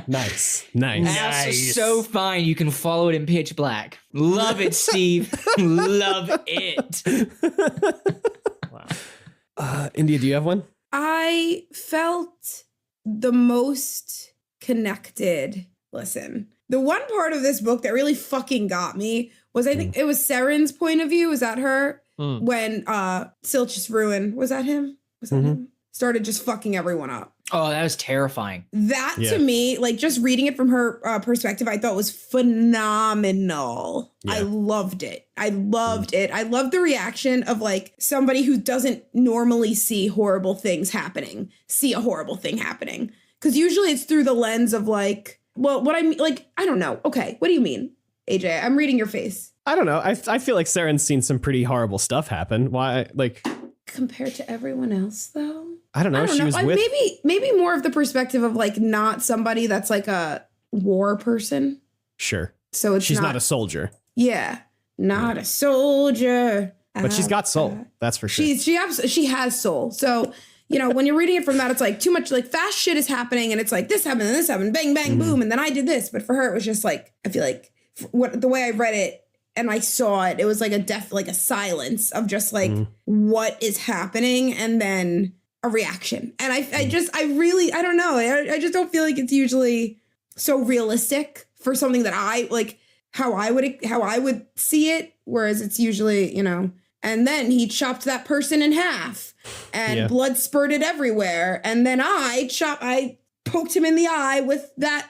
Nice. Ass is so fine you can follow it in pitch black. Love it, Steve. Love it. India, do you have one? I felt the most connected. Listen, the one part of this book that really fucking got me was, I think it was Seren's point of view. Was that her? When Silch's Ruin, was that him? Was that him? Started just fucking everyone up. Oh, that was terrifying. That Yeah. to me, like just reading it from her perspective, I thought was phenomenal. Yeah. I loved it. I loved it. I loved the reaction of like somebody who doesn't normally see horrible things happening, see a horrible thing happening. Because usually it's through the lens of like, well, what I mean, like, I don't know. Okay, what do you mean, AJ? I'm reading your face. I don't know. I feel like Saren's seen some pretty horrible stuff happen. Why? Like, Compared to everyone else, though. I don't know. I don't She know. was Like, with. maybe more of the perspective of like not somebody that's like a war person. Sure. So it's She's not a soldier, Yeah, not a soldier. but she's got soul. That's for sure. She has soul. So, you know, when you're reading it from that, it's like too much like fast shit is happening and it's like this happened and this happened, bang, bang, boom. And then I did this. But for her, it was just like, I feel like the way I read it, and I saw it, it was like a silence of just like what is happening, and then a reaction. And I don't know. I just don't feel like it's usually so realistic for something that I like how I would see it. Whereas it's usually, and then he chopped that person in half and blood spurted everywhere. And then I poked him in the eye with that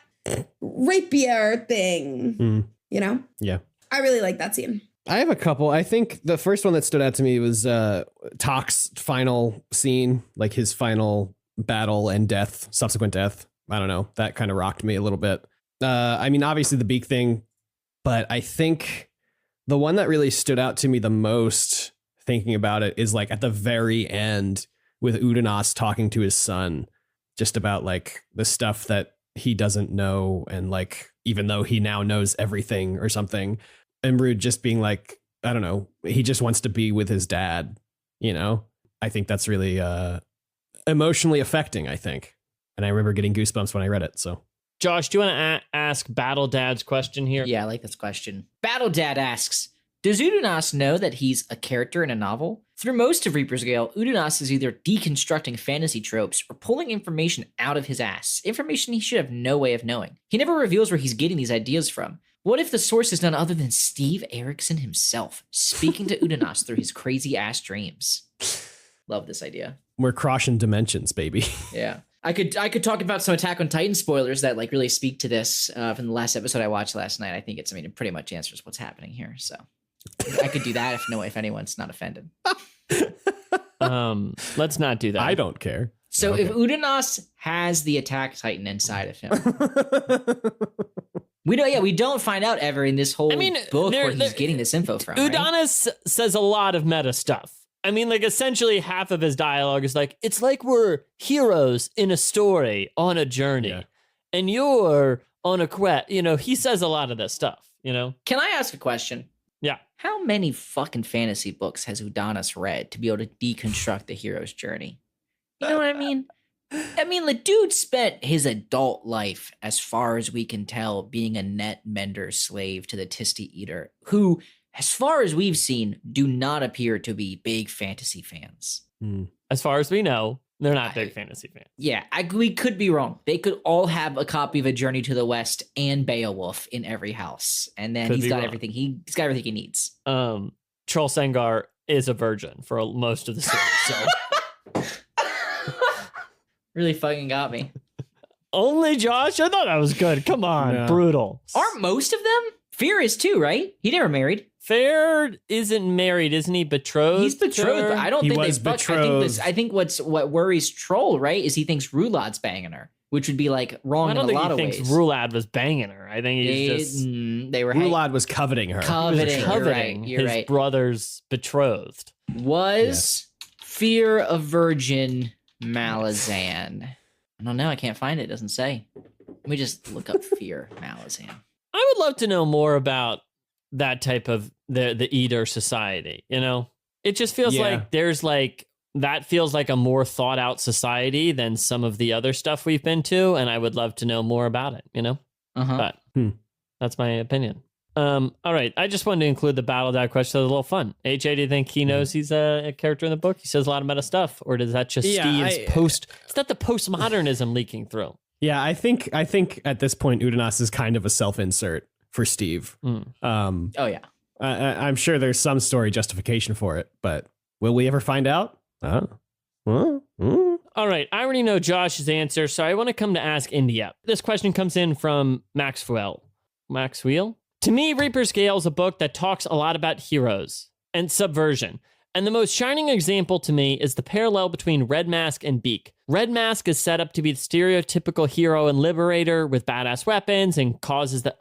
rapier thing, Yeah. I really like that scene. I have a couple. I think the first one that stood out to me was Tok's final scene, like his final battle and subsequent death. I don't know. That kind of rocked me a little bit. I mean, obviously the beak thing, but I think the one that really stood out to me the most thinking about it is like at the very end with Udanas talking to his son just about like the stuff that he doesn't know. And like, even though he now knows everything or something, Imrud just being like, I don't know, he just wants to be with his dad, I think that's really emotionally affecting, I think. And I remember getting goosebumps when I read it. So, Josh, do you want to ask Battle Dad's question here? Yeah, I like this question. Battle Dad asks, does Udanas know that he's a character in a novel? Through most of Reaper's Gale, Udanas is either deconstructing fantasy tropes or pulling information out of his ass, information he should have no way of knowing. He never reveals where he's getting these ideas from. What if the source is none other than Steve Erickson himself, speaking to Udanas through his crazy-ass dreams? Love this idea. We're crossing dimensions, baby. Yeah. I could talk about some Attack on Titan spoilers that like really speak to this from the last episode I watched last night. I think it pretty much answers what's happening here. So I could do that if anyone's not offended. Let's not do that. I don't care. So if Udanas has the Attack Titan inside of him, we don't find out ever in this whole book where he's getting this info from. Udanas says a lot of meta stuff. I mean, like, essentially half of his dialogue is like, it's like we're heroes in a story on a journey, and you're on a quest. He says a lot of this stuff, Can I ask a question? Yeah. How many fucking fantasy books has Udanas read to be able to deconstruct the hero's journey? You know what I mean? I mean, the dude spent his adult life, as far as we can tell, being a net mender slave to the Tisti Eater, who, as far as we've seen, do not appear to be big fantasy fans. As far as we know, they're not big fantasy fans. Yeah, we could be wrong. They could all have a copy of A Journey to the West and Beowulf in every house, and then he's got everything. He's got everything he needs. Troll Sengar is a virgin for most of the series, so really fucking got me. Only Josh? I thought that was good. Come on, brutal. Aren't most of them? Fear is too, right? He never married. Fair isn't married, isn't he? Betrothed? He's betrothed, but I don't think was they fuck. I think what worries Troll, right, is he thinks Rulad's banging her, which would be like wrong in a lot of ways. I don't think he thinks Rulad was banging her. I think Rulad was coveting her. Coveting his brother's betrothed. Was Fear a virgin Malazan? I don't know. I can't find it. It doesn't say. Let me just look up Fear Malazan. I would love to know more about that type of the Eater society. It just feels like there's like that feels like a more thought out society than some of the other stuff we've been to, and I would love to know more about it. But that's my opinion. All right, I just wanted to include the Battle Dad question. It was a little fun. AJ, do you think he knows he's a character in the book? He says a lot of meta stuff, or does that just Steve's Is that the postmodernism leaking through? Yeah, I think at this point Udanas is kind of a self-insert for Steve. Oh yeah, I'm sure there's some story justification for it, but will we ever find out? All right, I already know Josh's answer, so I want to come to ask India. This question comes in from Maxwell. To me, Reaper's Gale is a book that talks a lot about heroes and subversion. And the most shining example to me is the parallel between Red Mask and Beak. Red Mask is set up to be the stereotypical hero and liberator with badass weapons and a cause that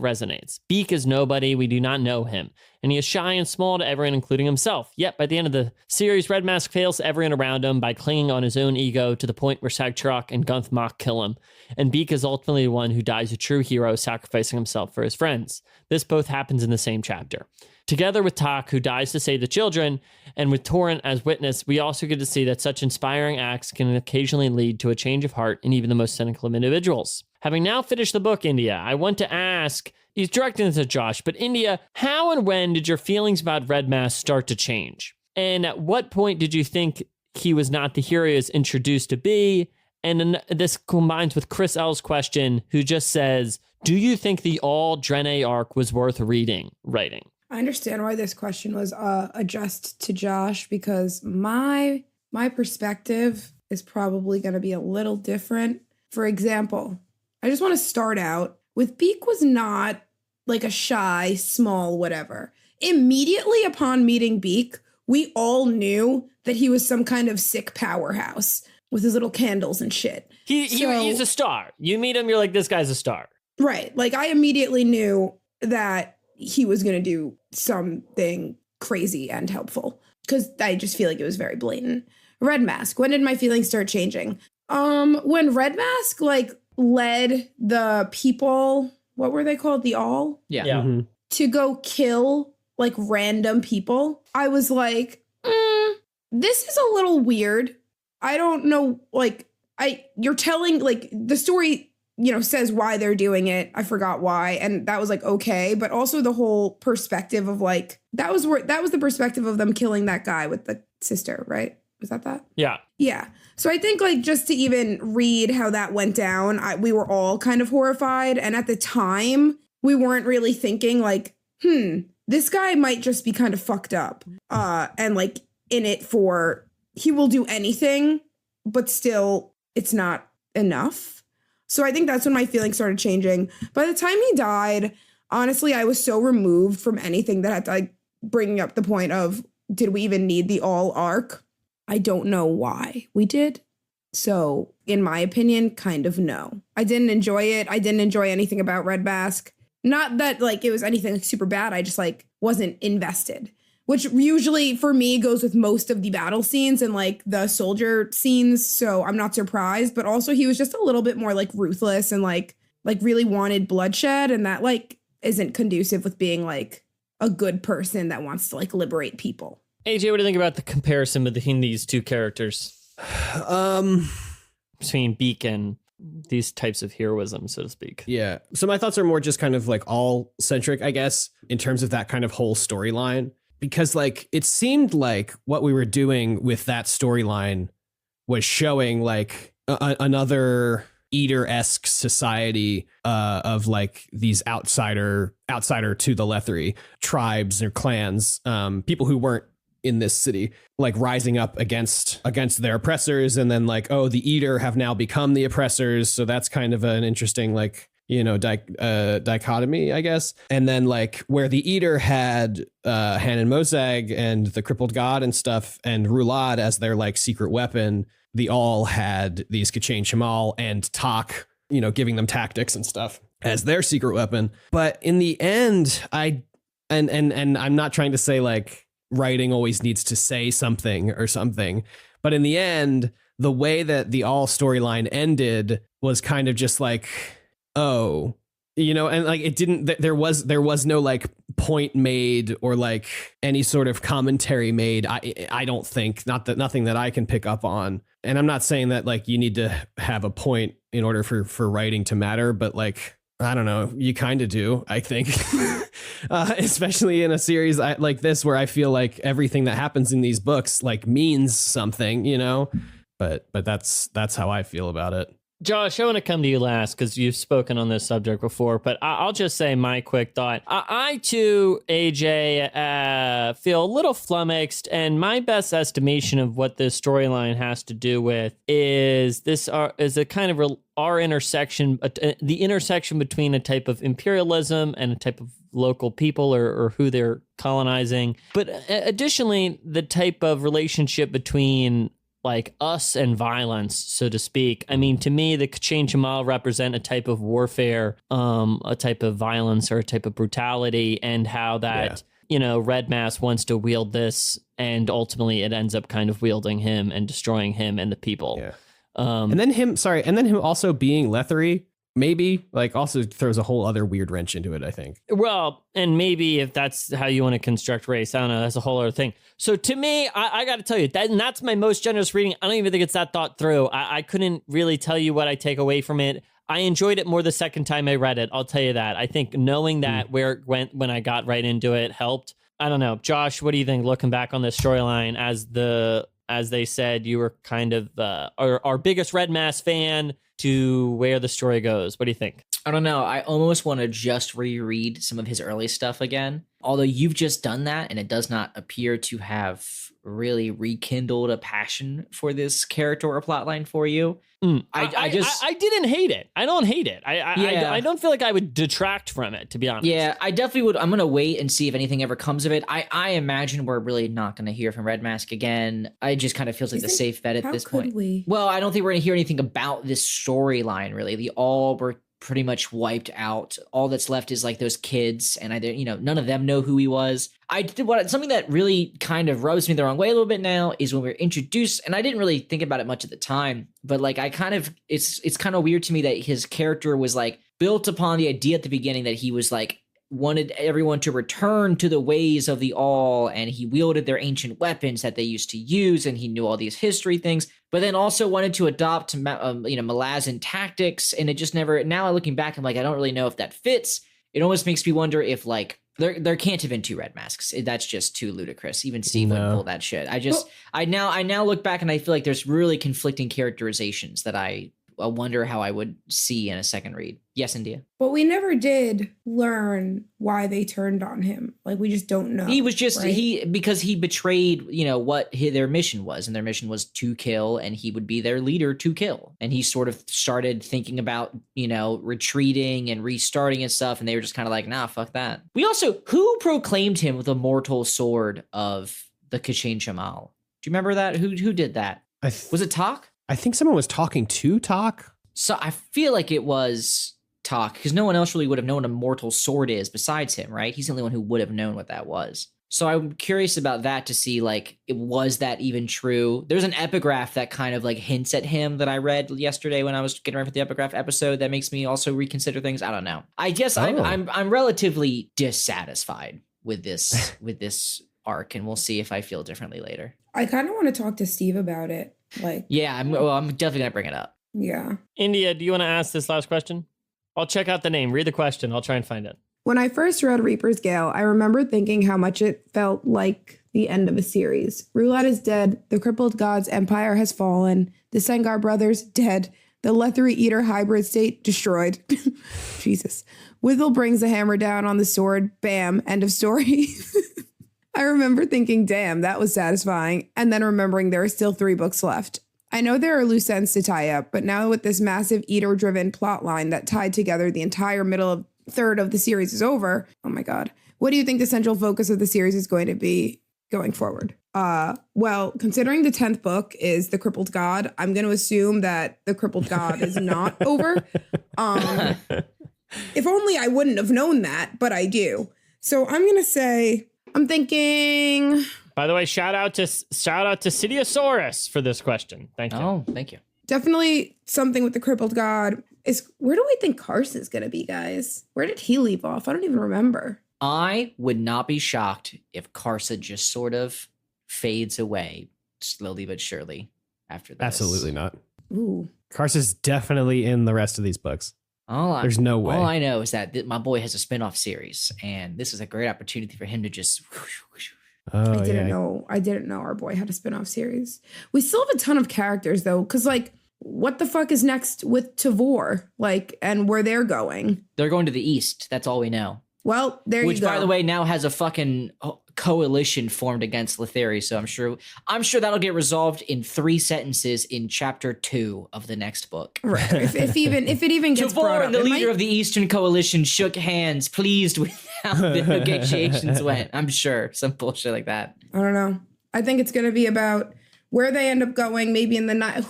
resonates. Beak is nobody, we do not know him, and he is shy and small to everyone, including himself. Yet, by the end of the series, Red Mask fails everyone around him by clinging on his own ego to the point where Sagtrok and Gunthmok kill him. And Beak is ultimately the one who dies a true hero, sacrificing himself for his friends. This both happens in the same chapter. Together with Tak, who dies to save the children, and with Torrent as witness, we also get to see that such inspiring acts can occasionally lead to a change of heart in even the most cynical of individuals. Having now finished the book, India, I want to ask, he's directing this at Josh, but India, how and when did your feelings about Red Mask start to change? And at what point did you think he was not the hero he was introduced to be? And then this combines with Chris L's question, who just says, do you think the all Drene arc was worth writing? I understand why this question was addressed to Josh, because my perspective is probably going to be a little different. For example, I just want to start out with Beak was not like a shy, small, whatever. Immediately upon meeting Beak, we all knew that he was some kind of sick powerhouse with his little candles and shit. He's a star. You meet him, you're like, this guy's a star. Right. Like, I immediately knew that he was going to do something crazy and helpful, because I just feel like it was very blatant. Red Mask. When did my feelings start changing? When Red Mask, like, led the people, what were they called? The All? Yeah. Mm-hmm. To go kill, like, random people. I was like, this is a little weird. I don't know, like, you're telling, like, the story, you know, says why they're doing it. I forgot why. And that was like, okay. But also the whole perspective of, like, that was the perspective of them killing that guy with the sister, right? Was that? Yeah. Yeah. So I think, like, just to even read how that went down, we were all kind of horrified. And at the time, we weren't really thinking, like, this guy might just be kind of fucked up. And, like, in it for, he will do anything, but still it's not enough. So I think that's when my feelings started changing. By the time he died, honestly, I was so removed from anything that had to, like, bringing up the point of, did we even need the All arc? I don't know why we did. So in my opinion, kind of no. I didn't enjoy it. I didn't enjoy anything about Red Mask. Not that, like, it was anything, like, super bad. I just, like, wasn't invested, which usually for me goes with most of the battle scenes and, like, the soldier scenes. So I'm not surprised. But also he was just a little bit more, like, ruthless and, like really wanted bloodshed. And that, like, isn't conducive with being, like, a good person that wants to, like, liberate people. AJ, what do you think about the comparison between these two characters? Between Beak and these types of heroism, so to speak. Yeah. So my thoughts are more just kind of, like, all centric, I guess, in terms of that kind of whole storyline. Because, like, it seemed like what we were doing with that storyline was showing, like, another Eater-esque society of, like, these outsider to the Lethery tribes or clans, people who weren't in this city, like, rising up against their oppressors, and then, like, oh, the Eater have now become the oppressors, so that's kind of an interesting, like, you know, dichotomy, I guess. And then, like, where the Eater had Hanan Mosag and the Crippled God and stuff, and Rulad as their, like, secret weapon, the All had these Kachain Shamal and Tak, you know, giving them tactics and stuff as their secret weapon. But in the end, and I'm not trying to say, like, writing always needs to say something or something, but in the end, the way that the All storyline ended was kind of just like, oh, you know, and, like, it didn't, there was no, like, point made or, like, any sort of commentary made. I don't think, nothing that I can pick up on. And I'm not saying that, like, you need to have a point in order for writing to matter, but, like, I don't know, you kind of do, I think. Especially in a series like this, where I feel like everything that happens in these books, like, means something, you know. But that's how I feel about it. Josh, I want to come to you last because you've spoken on this subject before, but I'll just say my quick thought. I too, AJ, feel a little flummoxed, and my best estimation of what this storyline has to do with is a kind of our intersection, the intersection between a type of imperialism and a type of local people or who they're colonizing. But additionally, the type of relationship between, like, us and violence, so to speak. I mean, to me, the Kachain Shamal represent a type of warfare, a type of violence or a type of brutality, and how that, you know, Red Mask wants to wield this, and ultimately it ends up kind of wielding him and destroying him and the people. Yeah. And then him also being Lethery, maybe, like, also throws a whole other weird wrench into it, I think. Well, and maybe if that's how you want to construct race, I don't know, that's a whole other thing. So to me, I got to tell you, that's my most generous reading. I don't even think it's that thought through. I couldn't really tell you what I take away from it. I enjoyed it more the second time I read it. I'll tell you that. I think knowing that where it went when I got right into it helped. I don't know. Josh, what do you think looking back on this storyline as they said, you were kind of our biggest Red Mask fan to where the story goes? What do you think? I don't know. I almost want to just reread some of his early stuff again. Although you've just done that, and it does not appear to have really rekindled a passion for this character or plotline for you. I didn't hate it. I don't hate it. I don't feel like I would detract from it, to be honest. Yeah, I definitely would. I'm going to wait and see if anything ever comes of it. I imagine we're really not going to hear from Red Mask again. It just kind of feels like the safe bet at this point. Well, I don't think we're going to hear anything about this storyline, really. All were pretty much wiped out. All that's left is like those kids, and none of them know who he was. Something that really kind of rubs me the wrong way a little bit now is when we're introduced, and I didn't really think about it much at the time, but like it's kind of weird to me that his character was like built upon the idea at the beginning that he was like wanted everyone to return to the ways of the All, and he wielded their ancient weapons that they used to use, and he knew all these history things, but then also wanted to adopt Malazan tactics, and it just never. Now looking back, I'm like, I don't really know if that fits. It almost makes me wonder if like there can't have been two Red Masks. That's just too ludicrous. Even Steve wouldn't pull that shit. I now look back and I feel like there's really conflicting characterizations that I wonder how I would see in a second read. Yes, India. But we never did learn why they turned on him. Like, we just don't know. He was just, right? because he betrayed, what their mission was. And their mission was to kill, and he would be their leader to kill. And he sort of started thinking about, retreating and restarting and stuff. And they were just kind of like, nah, fuck that. Who proclaimed him with the mortal sword of the Kashin Shamal? Do you remember that? Who did that? Was it Tak? I think someone was talking to Tak. So I feel like it was Tak, because no one else really would have known what a mortal sword is besides him, right? He's the only one who would have known what that was. So I'm curious about that to see, like, was that even true? There's an epigraph that kind of like hints at him that I read yesterday when I was getting ready for the epigraph episode that makes me also reconsider things. I don't know. I guess I'm relatively dissatisfied with this arc, and we'll see if I feel differently later. I kind of want to talk to Steve about it. Like, yeah, I'm definitely gonna bring it up. Yeah. India, do you want to ask this last question? I'll check out the name. Read the question. I'll try and find it. When I first read Reaper's Gale, I remember thinking how much it felt like the end of a series. Rulat is dead. The crippled god's empire has fallen. The Sengar brothers dead. The Lethery Eater hybrid state destroyed. Jesus. Withel brings the hammer down on the sword. Bam. End of story. I remember thinking, damn, that was satisfying, and then remembering there are still 3 books left. I know there are loose ends to tie up, but now with this massive Eater-driven plot line that tied together the entire middle third of the series is over, oh my god, what do you think the central focus of the series is going to be going forward? Well, considering the 10th book is The Crippled God, I'm going to assume that The Crippled God is not over. If only I wouldn't have known that, but I do. So I'm going to say... I'm thinking. By the way, shout out to Sidiosaurus for this question. Thank you. Oh, thank you. Definitely something with the crippled god. Where do we think Carson's gonna be, guys? Where did he leave off? I don't even remember. I would not be shocked if Carson just sort of fades away slowly but surely after this. Absolutely not. Ooh. Carson's definitely in the rest of these books. There's no way. All I know is that my boy has a spinoff series, and this is a great opportunity for him to just. I didn't know our boy had a spinoff series. We still have a ton of characters though, because like, what the fuck is next with Tavor? Like, and where they're going? They're going to the east. That's all we know. Well, there you go. Which, by the way, now has a fucking coalition formed against Letheri. So I'm sure that'll get resolved in 3 sentences in chapter 2 of the next book. Right. If it even gets brought Tavor up, and the leader of the Eastern Coalition shook hands, pleased with how the negotiations went. I'm sure some bullshit like that. I don't know. I think it's going to be about where they end up going. Maybe in the night.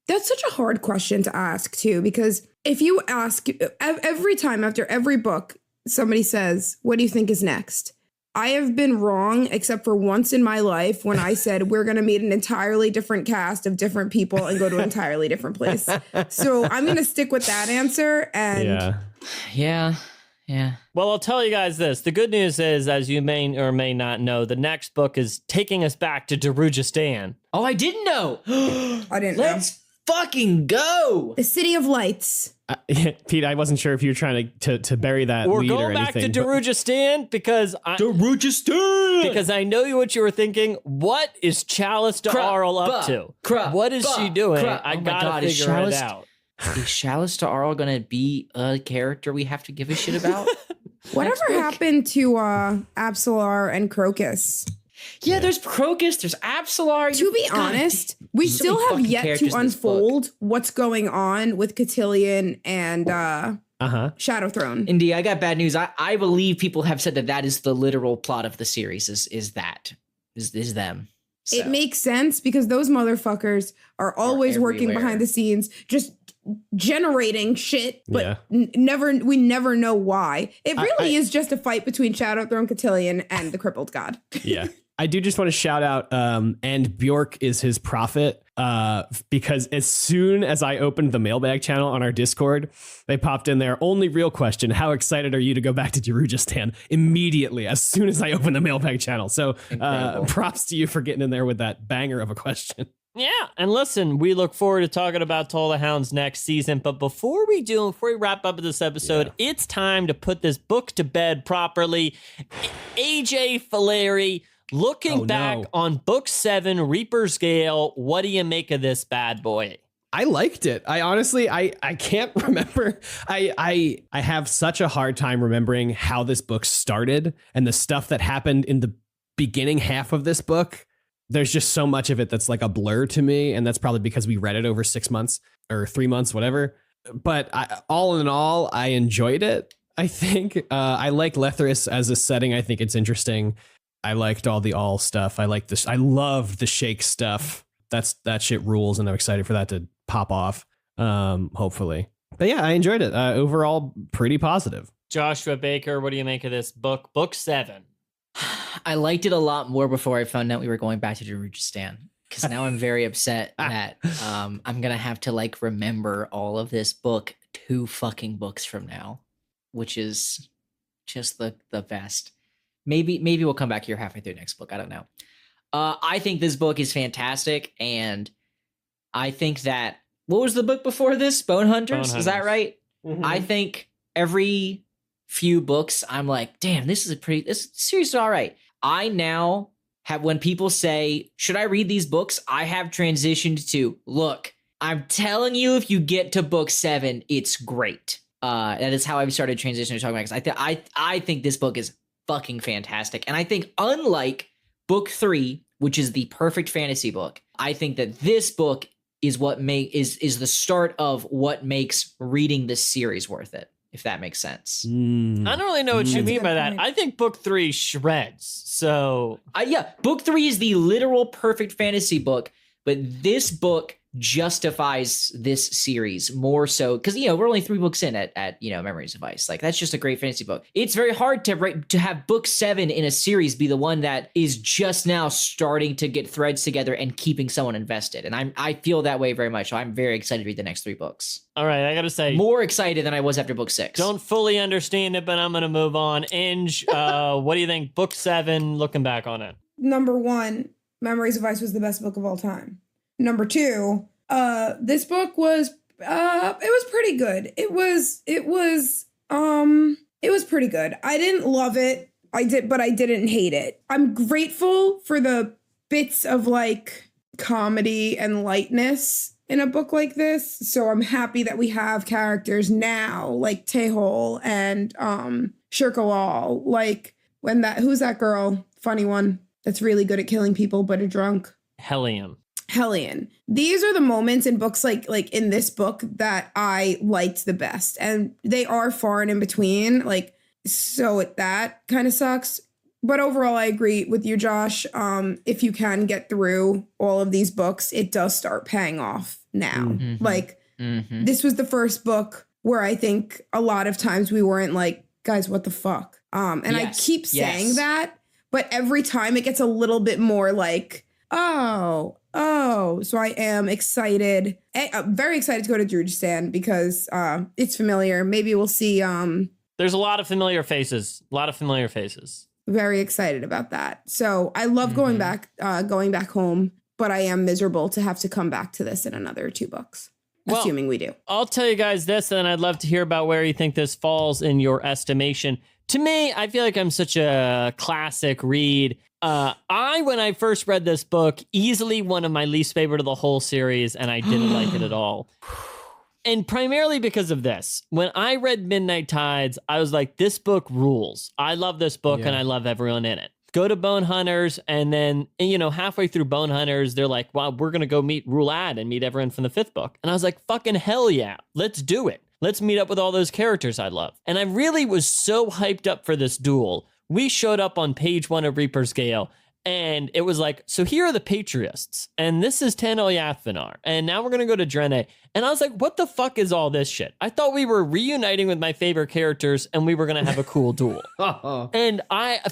That's such a hard question to ask too, because if you ask every time after every book, somebody says, what do you think is next? I have been wrong, except for once in my life when I said we're going to meet an entirely different cast of different people and go to an entirely different place. So I'm going to stick with that answer. And yeah. Well, I'll tell you guys this. The good news is, as you may or may not know, the next book is taking us back to Darujistan. Oh, I didn't know. I didn't know. Let's fucking go. The City of Lights. Pete, I wasn't sure if you were trying to bury that We're lead or going back to anything. Darujhistan because I know what you were thinking. What is Chalice D'Arl up to? What is she doing? I gotta figure it out. Is Chalice D'Arl gonna be a character we have to give a shit about? Whatever happened to Absolar and Crocus? Yeah, there's Crocus, there's Absolar. To be honest, we so still many have fucking yet characters to in this book. unfold what's going on with Cotillion and Shadow Throne. Indy, I got bad news. I believe people have said that is the literal plot of the series. Is them. So. It makes sense because those motherfuckers are always working everywhere. behind the scenes, just generating shit, but Yeah. we never know why. It really is just a fight between Shadow Throne, Cotillion, and the Crippled God. Yeah. I do just want to shout out, and Bjork is his prophet, because as soon as I opened the Mailbag channel on our Discord, they popped in there, only real question, how excited are you to go back to Darujhistan? Immediately, as soon as I opened the Mailbag channel. So props to you for getting in there with that banger of a question. Yeah, and listen, we look forward to talking about Toll the Hounds next season. But before we wrap up this episode, it's time to put this book to bed properly. AJ Fileri, looking back on book 7, Reaper's Gale, what do you make of this bad boy? I liked it. I honestly, I can't remember. I have such a hard time remembering how this book started and the stuff that happened in the beginning half of this book. There's just so much of it that's like a blur to me. And that's probably because we read it over 6 months or 3 months, whatever. But all in all, I enjoyed it. I think I like Lethris as a setting. I think it's interesting. I liked all the all stuff. I like this. I loved the shake stuff. That shit rules. And I'm excited for that to pop off. Hopefully. But yeah, I enjoyed it. Overall, pretty positive. Joshua Baker, what do you make of this book? Book 7. I liked it a lot more before I found out we were going back to Darujhistan, because now I'm very upset that I'm gonna have to like remember all of this book 2 fucking books from now, which is just the best. Maybe we'll come back here halfway through next book. I don't know. I think this book is fantastic, and I think that what was the book before this? Bone Hunters? Is that right? Mm-hmm. I think every few books I'm like, damn, this series is all right. I now have, when people say, should I read these books? I have transitioned to, look, I'm telling you, if you get to book 7, it's great. That is how I've started transitioning to talking about it. I think this book is fucking fantastic. And I think unlike book 3, which is the perfect fantasy book, I think that this book is what is the start of what makes reading this series worth it. If that makes sense. I don't really know what you mean by that. I think book 3 shreds. So book 3 is the literal perfect fantasy book, but this book justifies this series more so because we're only 3 books in at Memories of Ice. Like, that's just a great fantasy book. It's very hard to have book 7 in a series be the one that is just now starting to get threads together and keeping someone invested. And I feel that way very much. So I'm very excited to read the next 3 books. All right, I gotta say, more excited than I was after book 6. Don't fully understand it, but I'm gonna move on. Inge, what do you think? Book 7, looking back on it. Number 1, Memories of Ice was the best book of all time. Number 2, this book was it was pretty good. It was pretty good. I didn't love it. But I didn't hate it. I'm grateful for the bits of like comedy and lightness in a book like this. So I'm happy that we have characters now like Tehol and Shirkawal. Like who's that girl? Funny one that's really good at killing people but a drunk. Hellion. These are the moments in books like in this book that I liked the best, and they are far and in between. Like, so that kind of sucks. But overall, I agree with you, Josh. If you can get through all of these books, it does start paying off now. Mm-hmm. This was the first book where I think a lot of times we weren't like, guys, what the fuck? And I keep saying that, but every time it gets a little bit more like, oh, so I am excited. I'm very excited to go to Darujhistan because it's familiar. Maybe we'll see. There's a lot of familiar faces. Very excited about that. So I love going back home. but I am miserable to have to come back to this in another 2 books. Well, assuming we do. I'll tell you guys this, and I'd love to hear about where you think this falls in your estimation. To me, I feel like I'm such a classic read. When I first read this book, easily one of my least favorite of the whole series, and I didn't like it at all. And primarily because of this. When I read Midnight Tides, I was like, this book rules. I love this book, and I love everyone in it. Go to Bone Hunters, and then, halfway through Bone Hunters, they're like, wow, we're going to go meet Rulad and meet everyone from the 5th book. And I was like, fucking hell yeah, let's do it. Let's meet up with all those characters I love. And I really was so hyped up for this duel. We showed up on page 1 of Reaper's Gale, and it was like, so here are the Patriots, and this is Tan Yathvinar, and now we're going to go to Drenne. And I was like, what the fuck is all this shit? I thought we were reuniting with my favorite characters, and we were going to have a cool duel. And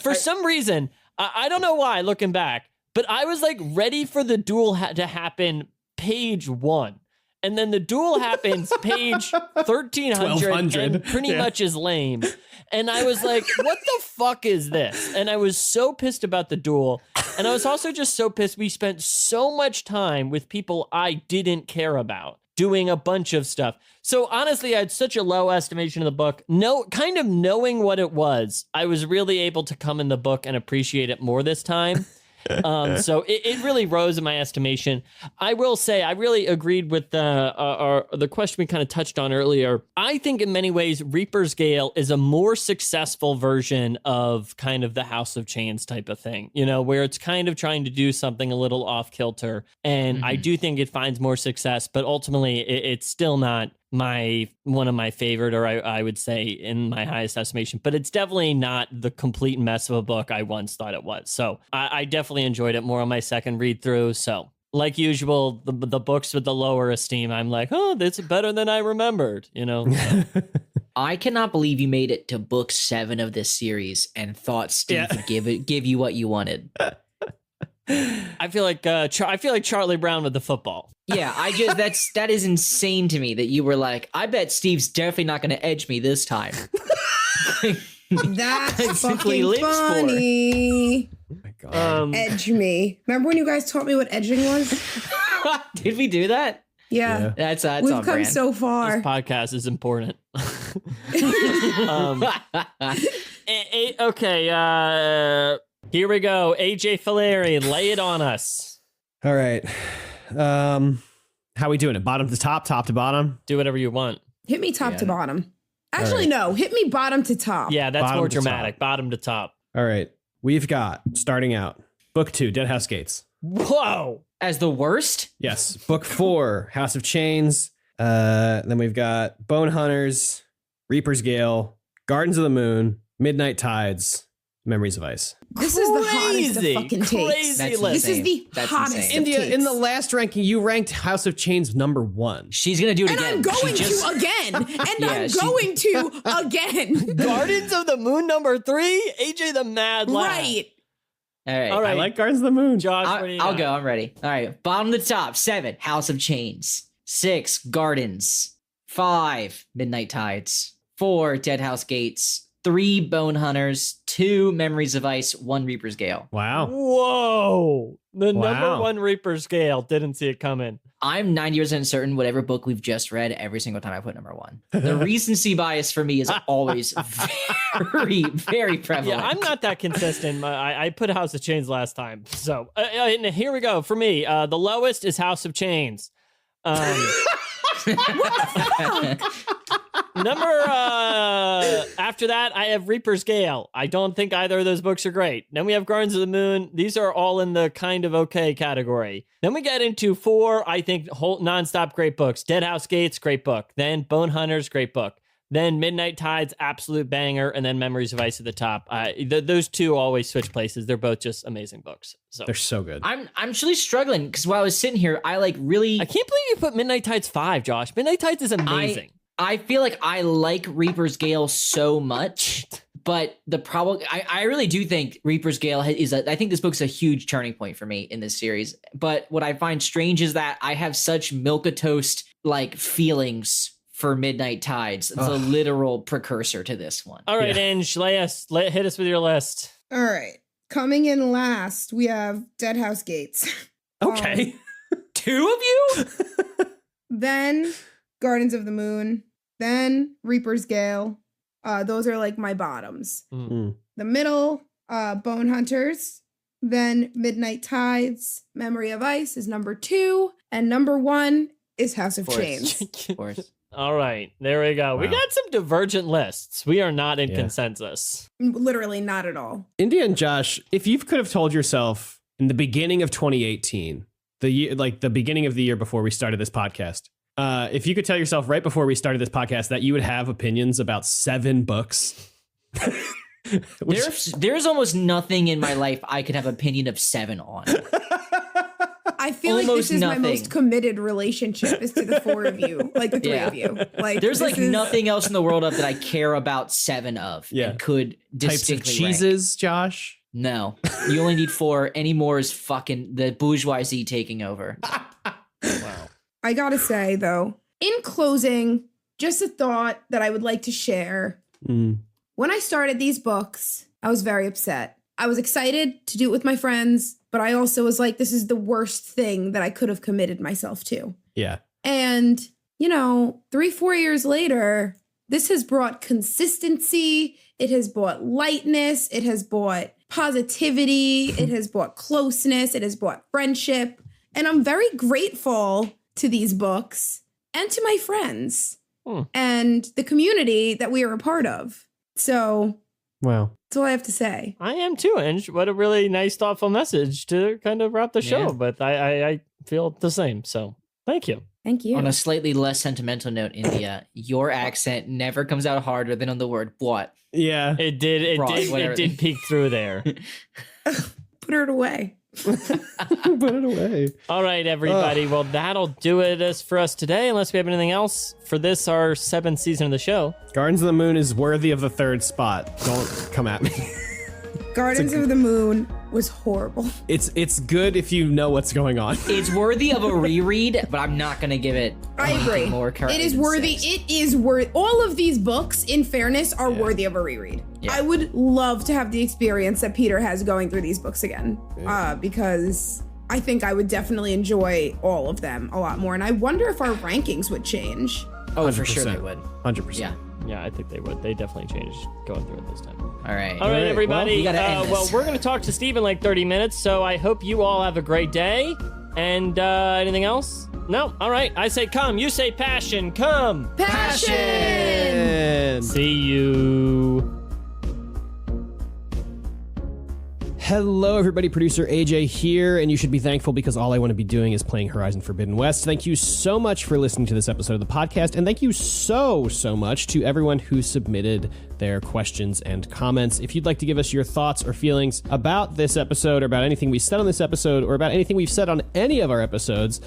for some reason, I don't know why, looking back, but I was like ready for the duel to happen page 1. And then the duel happens page 1300 and pretty much is lame. And I was like, what the fuck is this? And I was so pissed about the duel. And I was also just so pissed we spent so much time with people I didn't care about doing a bunch of stuff. So honestly, I had such a low estimation of the book. Kind of knowing what it was, I was really able to come in the book and appreciate it more this time. So it really rose in my estimation. I will say I really agreed with the question we kind of touched on earlier. I think in many ways Reaper's Gale is a more successful version of kind of the House of Chains type of thing, where it's kind of trying to do something a little off kilter. And I do think it finds more success, but ultimately it's still not one of my favorite, or I would say in my highest estimation, but it's definitely not the complete mess of a book I once thought it was. So I definitely enjoyed it more on my second read through. So like usual, the books with the lower esteem, I'm like, oh, this is better than I remembered, I cannot believe you made it to book 7 of this series and thought Steve would give you what you wanted. I feel like Charlie Brown with the football. Yeah, that is insane to me that you were like, I bet Steve's definitely not going to edge me this time. That's fucking funny. Oh my God. Edge me. Remember when you guys taught me what edging was? Did we do that? Yeah. That's We've on come brand. so far. This podcast is important. Okay. Here we go. AJ Fileri, lay it on us. All right. How we doing it? Bottom to top, top to bottom? Do whatever you want. Hit me top to bottom. Actually, no. Hit me bottom to top. Yeah, that's Bottom more to dramatic. top. Bottom to top. All right. We've got, starting out, Book 2, Dead House Gates. Whoa. As the worst? Yes. Book 4, House of Chains. Then we've got Bone Hunters, Reaper's Gale, Gardens of the Moon, Midnight Tides, Memories of Ice. This is the hottest of fucking takes. Crazy list. This is the hottest of India, takes. in the last ranking, you ranked House of Chains number 1. She's going to do it And again. I'm going to again. And I'm going to again. Gardens of the Moon number 3? AJ the Mad Lad. Right. All right. I like Gardens of the Moon. Josh, what do you I'll got? go. I'm ready. All right. Bottom to top. 7, House of Chains. 6, Gardens. 5, Midnight Tides. 4, Dead House Gates. 3, Bone Hunters. 2, Memories of Ice. 1, Reaper's Gale. Wow. Whoa. The Wow. number 1 Reaper's Gale. Didn't see it coming. I'm 90% certain whatever book we've just read, every single time I put number 1. The recency bias for me is always very, very prevalent. Yeah, I'm not that consistent. I put House of Chains last time. So and here we go. For me, the lowest is House of Chains. After that, I have Reaper's Gale. I don't think either of those books are great. Then we have Gardens of the Moon. These are all in the kind of okay category. Then we get into 4, I think, whole nonstop great books. Dead House Gates, great book. Then Bone Hunters, great book. Then Midnight Tides, absolute banger. And then Memories of Ice at the top. Those two always switch places. They're both just amazing books. So They're so good. I'm really struggling because while I was sitting here, I really I can't believe you put Midnight Tides 5, Josh. Midnight Tides is amazing. I feel like I like Reaper's Gale so much, but the problem, I really do think Reaper's Gale I think this book's a huge turning point for me in this series. But what I find strange is that I have such milquetoast like feelings for Midnight Tides. It's a literal precursor to this one. All right, Ange, hit us with your list. All right. Coming in last, we have Dead House Gates. Okay. 2 of you? Then Gardens of the Moon. Then Reaper's Gale. Those are like my bottoms. Mm. The middle, Bone Hunters. Then Midnight Tides. Memory of Ice is number 2. And number 1 is House of Chains. Of course. All right, there we go. We Wow. got some divergent lists. We are not in Yeah. consensus. Literally not at all. India and Josh, if you could have told yourself in the beginning of 2018, the year, like the beginning of the year before we started this podcast, if you could tell yourself right before we started this podcast that you would have opinions about 7 books. There's almost nothing in my life I could have opinion of 7 on. I feel like Almost this is nothing. my most committed relationship is to the 4 of you, like the 3 Yeah. of you. Like There's this like is- nothing else in the world of that I care about 7 of Yeah. and could types of distinctly rank. cheeses, Josh. No, you only need 4. Any more is fucking the bourgeoisie taking over. Wow. I gotta say though, in closing, just a thought that I would like to share. Mm. When I started these books, I was very upset. I was excited to do it with my friends, but I also was like, this is the worst thing that I could have committed myself to. Yeah. And, 3-4 years later, this has brought consistency. It has brought lightness. It has brought positivity. It has brought closeness. It has brought friendship. And I'm very grateful to these books and to my friends and the community that we are a part of. So Wow. that's all I have to say. I am too, Ange. What a really nice, thoughtful message to kind of wrap the show. Yeah. But I feel the same. So thank you. Thank you. On a slightly less sentimental note, India, your accent never comes out harder than on the word what. Yeah. It did. Right, whatever. It did peek through there. Put it away. Put it away. All right, everybody. Well, that'll do it for us today, unless we have anything else for this, our 7th season of the show. Gardens of the Moon is worthy of the 3rd spot. Don't come at me. Gardens of the Moon was horrible. It's good if you know what's going on. It's worthy of a reread, but I'm not going to give it I agree. more credit It is than worthy. 6. It is worth. All of these books, in fairness, are worthy of a reread. Yeah. I would love to have the experience that Peter has going through these books again, because I think I would definitely enjoy all of them a lot more. And I wonder if our rankings would change. Oh, for sure they 100%. would. 100%. Yeah. Yeah, I think they would. They definitely changed going through it this time. All right. All right, everybody. Well, we gotta end well, this. we're going to talk to Steve in like 30 minutes, so I hope you all have a great day. And anything else? No? All right. I say come. You say passion. Come. Passion! And See you. hello, everybody. Producer AJ here, and you should be thankful because all I want to be doing is playing Horizon Forbidden West. Thank you so much for listening to this episode of the podcast, and thank you so much to everyone who submitted their questions and comments. If you'd like to give us your thoughts or feelings about this episode, or about anything we said on this episode, or about anything we've said on any of our episodes,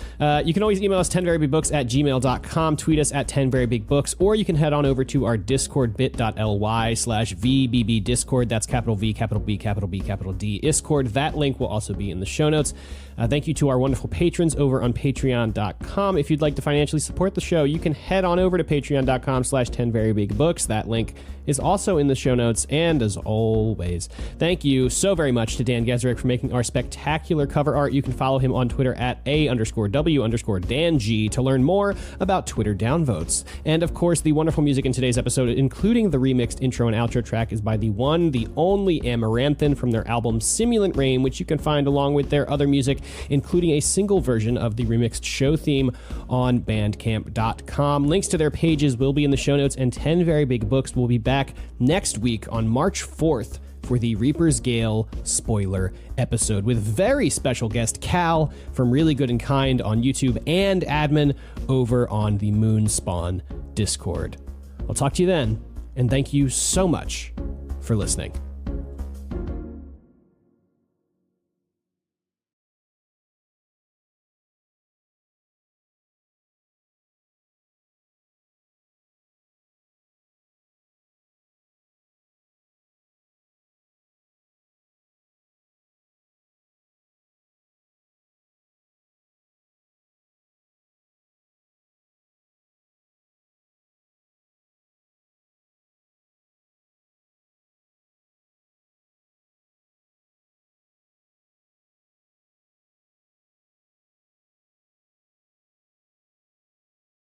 you can always email us 10verybigbooks@gmail.com, tweet us at 10verybigbooks, or you can head on over to our Discord, bit.ly/VBB Discord. That's capital V, capital B, capital B, capital D, Discord. That link will also be in the show notes. Thank you to our wonderful patrons over on patreon.com. If you'd like to financially support the show, you can head on over to patreon.com/10verybigbooks. That link is also in the show notes. And as always, thank you so very much to Dan Gesrick for making our spectacular cover art. You can follow him on Twitter at @A_W_DanG to learn more about Twitter downvotes. And of course, the wonderful music in today's episode, including the remixed intro and outro track, is by the one, the only Amaranthin from their album Simulant Rain, which you can find along with their other music, including a single version of the remixed show theme on bandcamp.com. Links to their pages will be in the show notes, and 10 Very Big Books will be back next week on March 4th for the Reaper's Gale spoiler episode with very special guest Cal from Really Good and Kind on YouTube and admin over on the Moonspawn Discord. I'll talk to you then, and thank you so much for listening.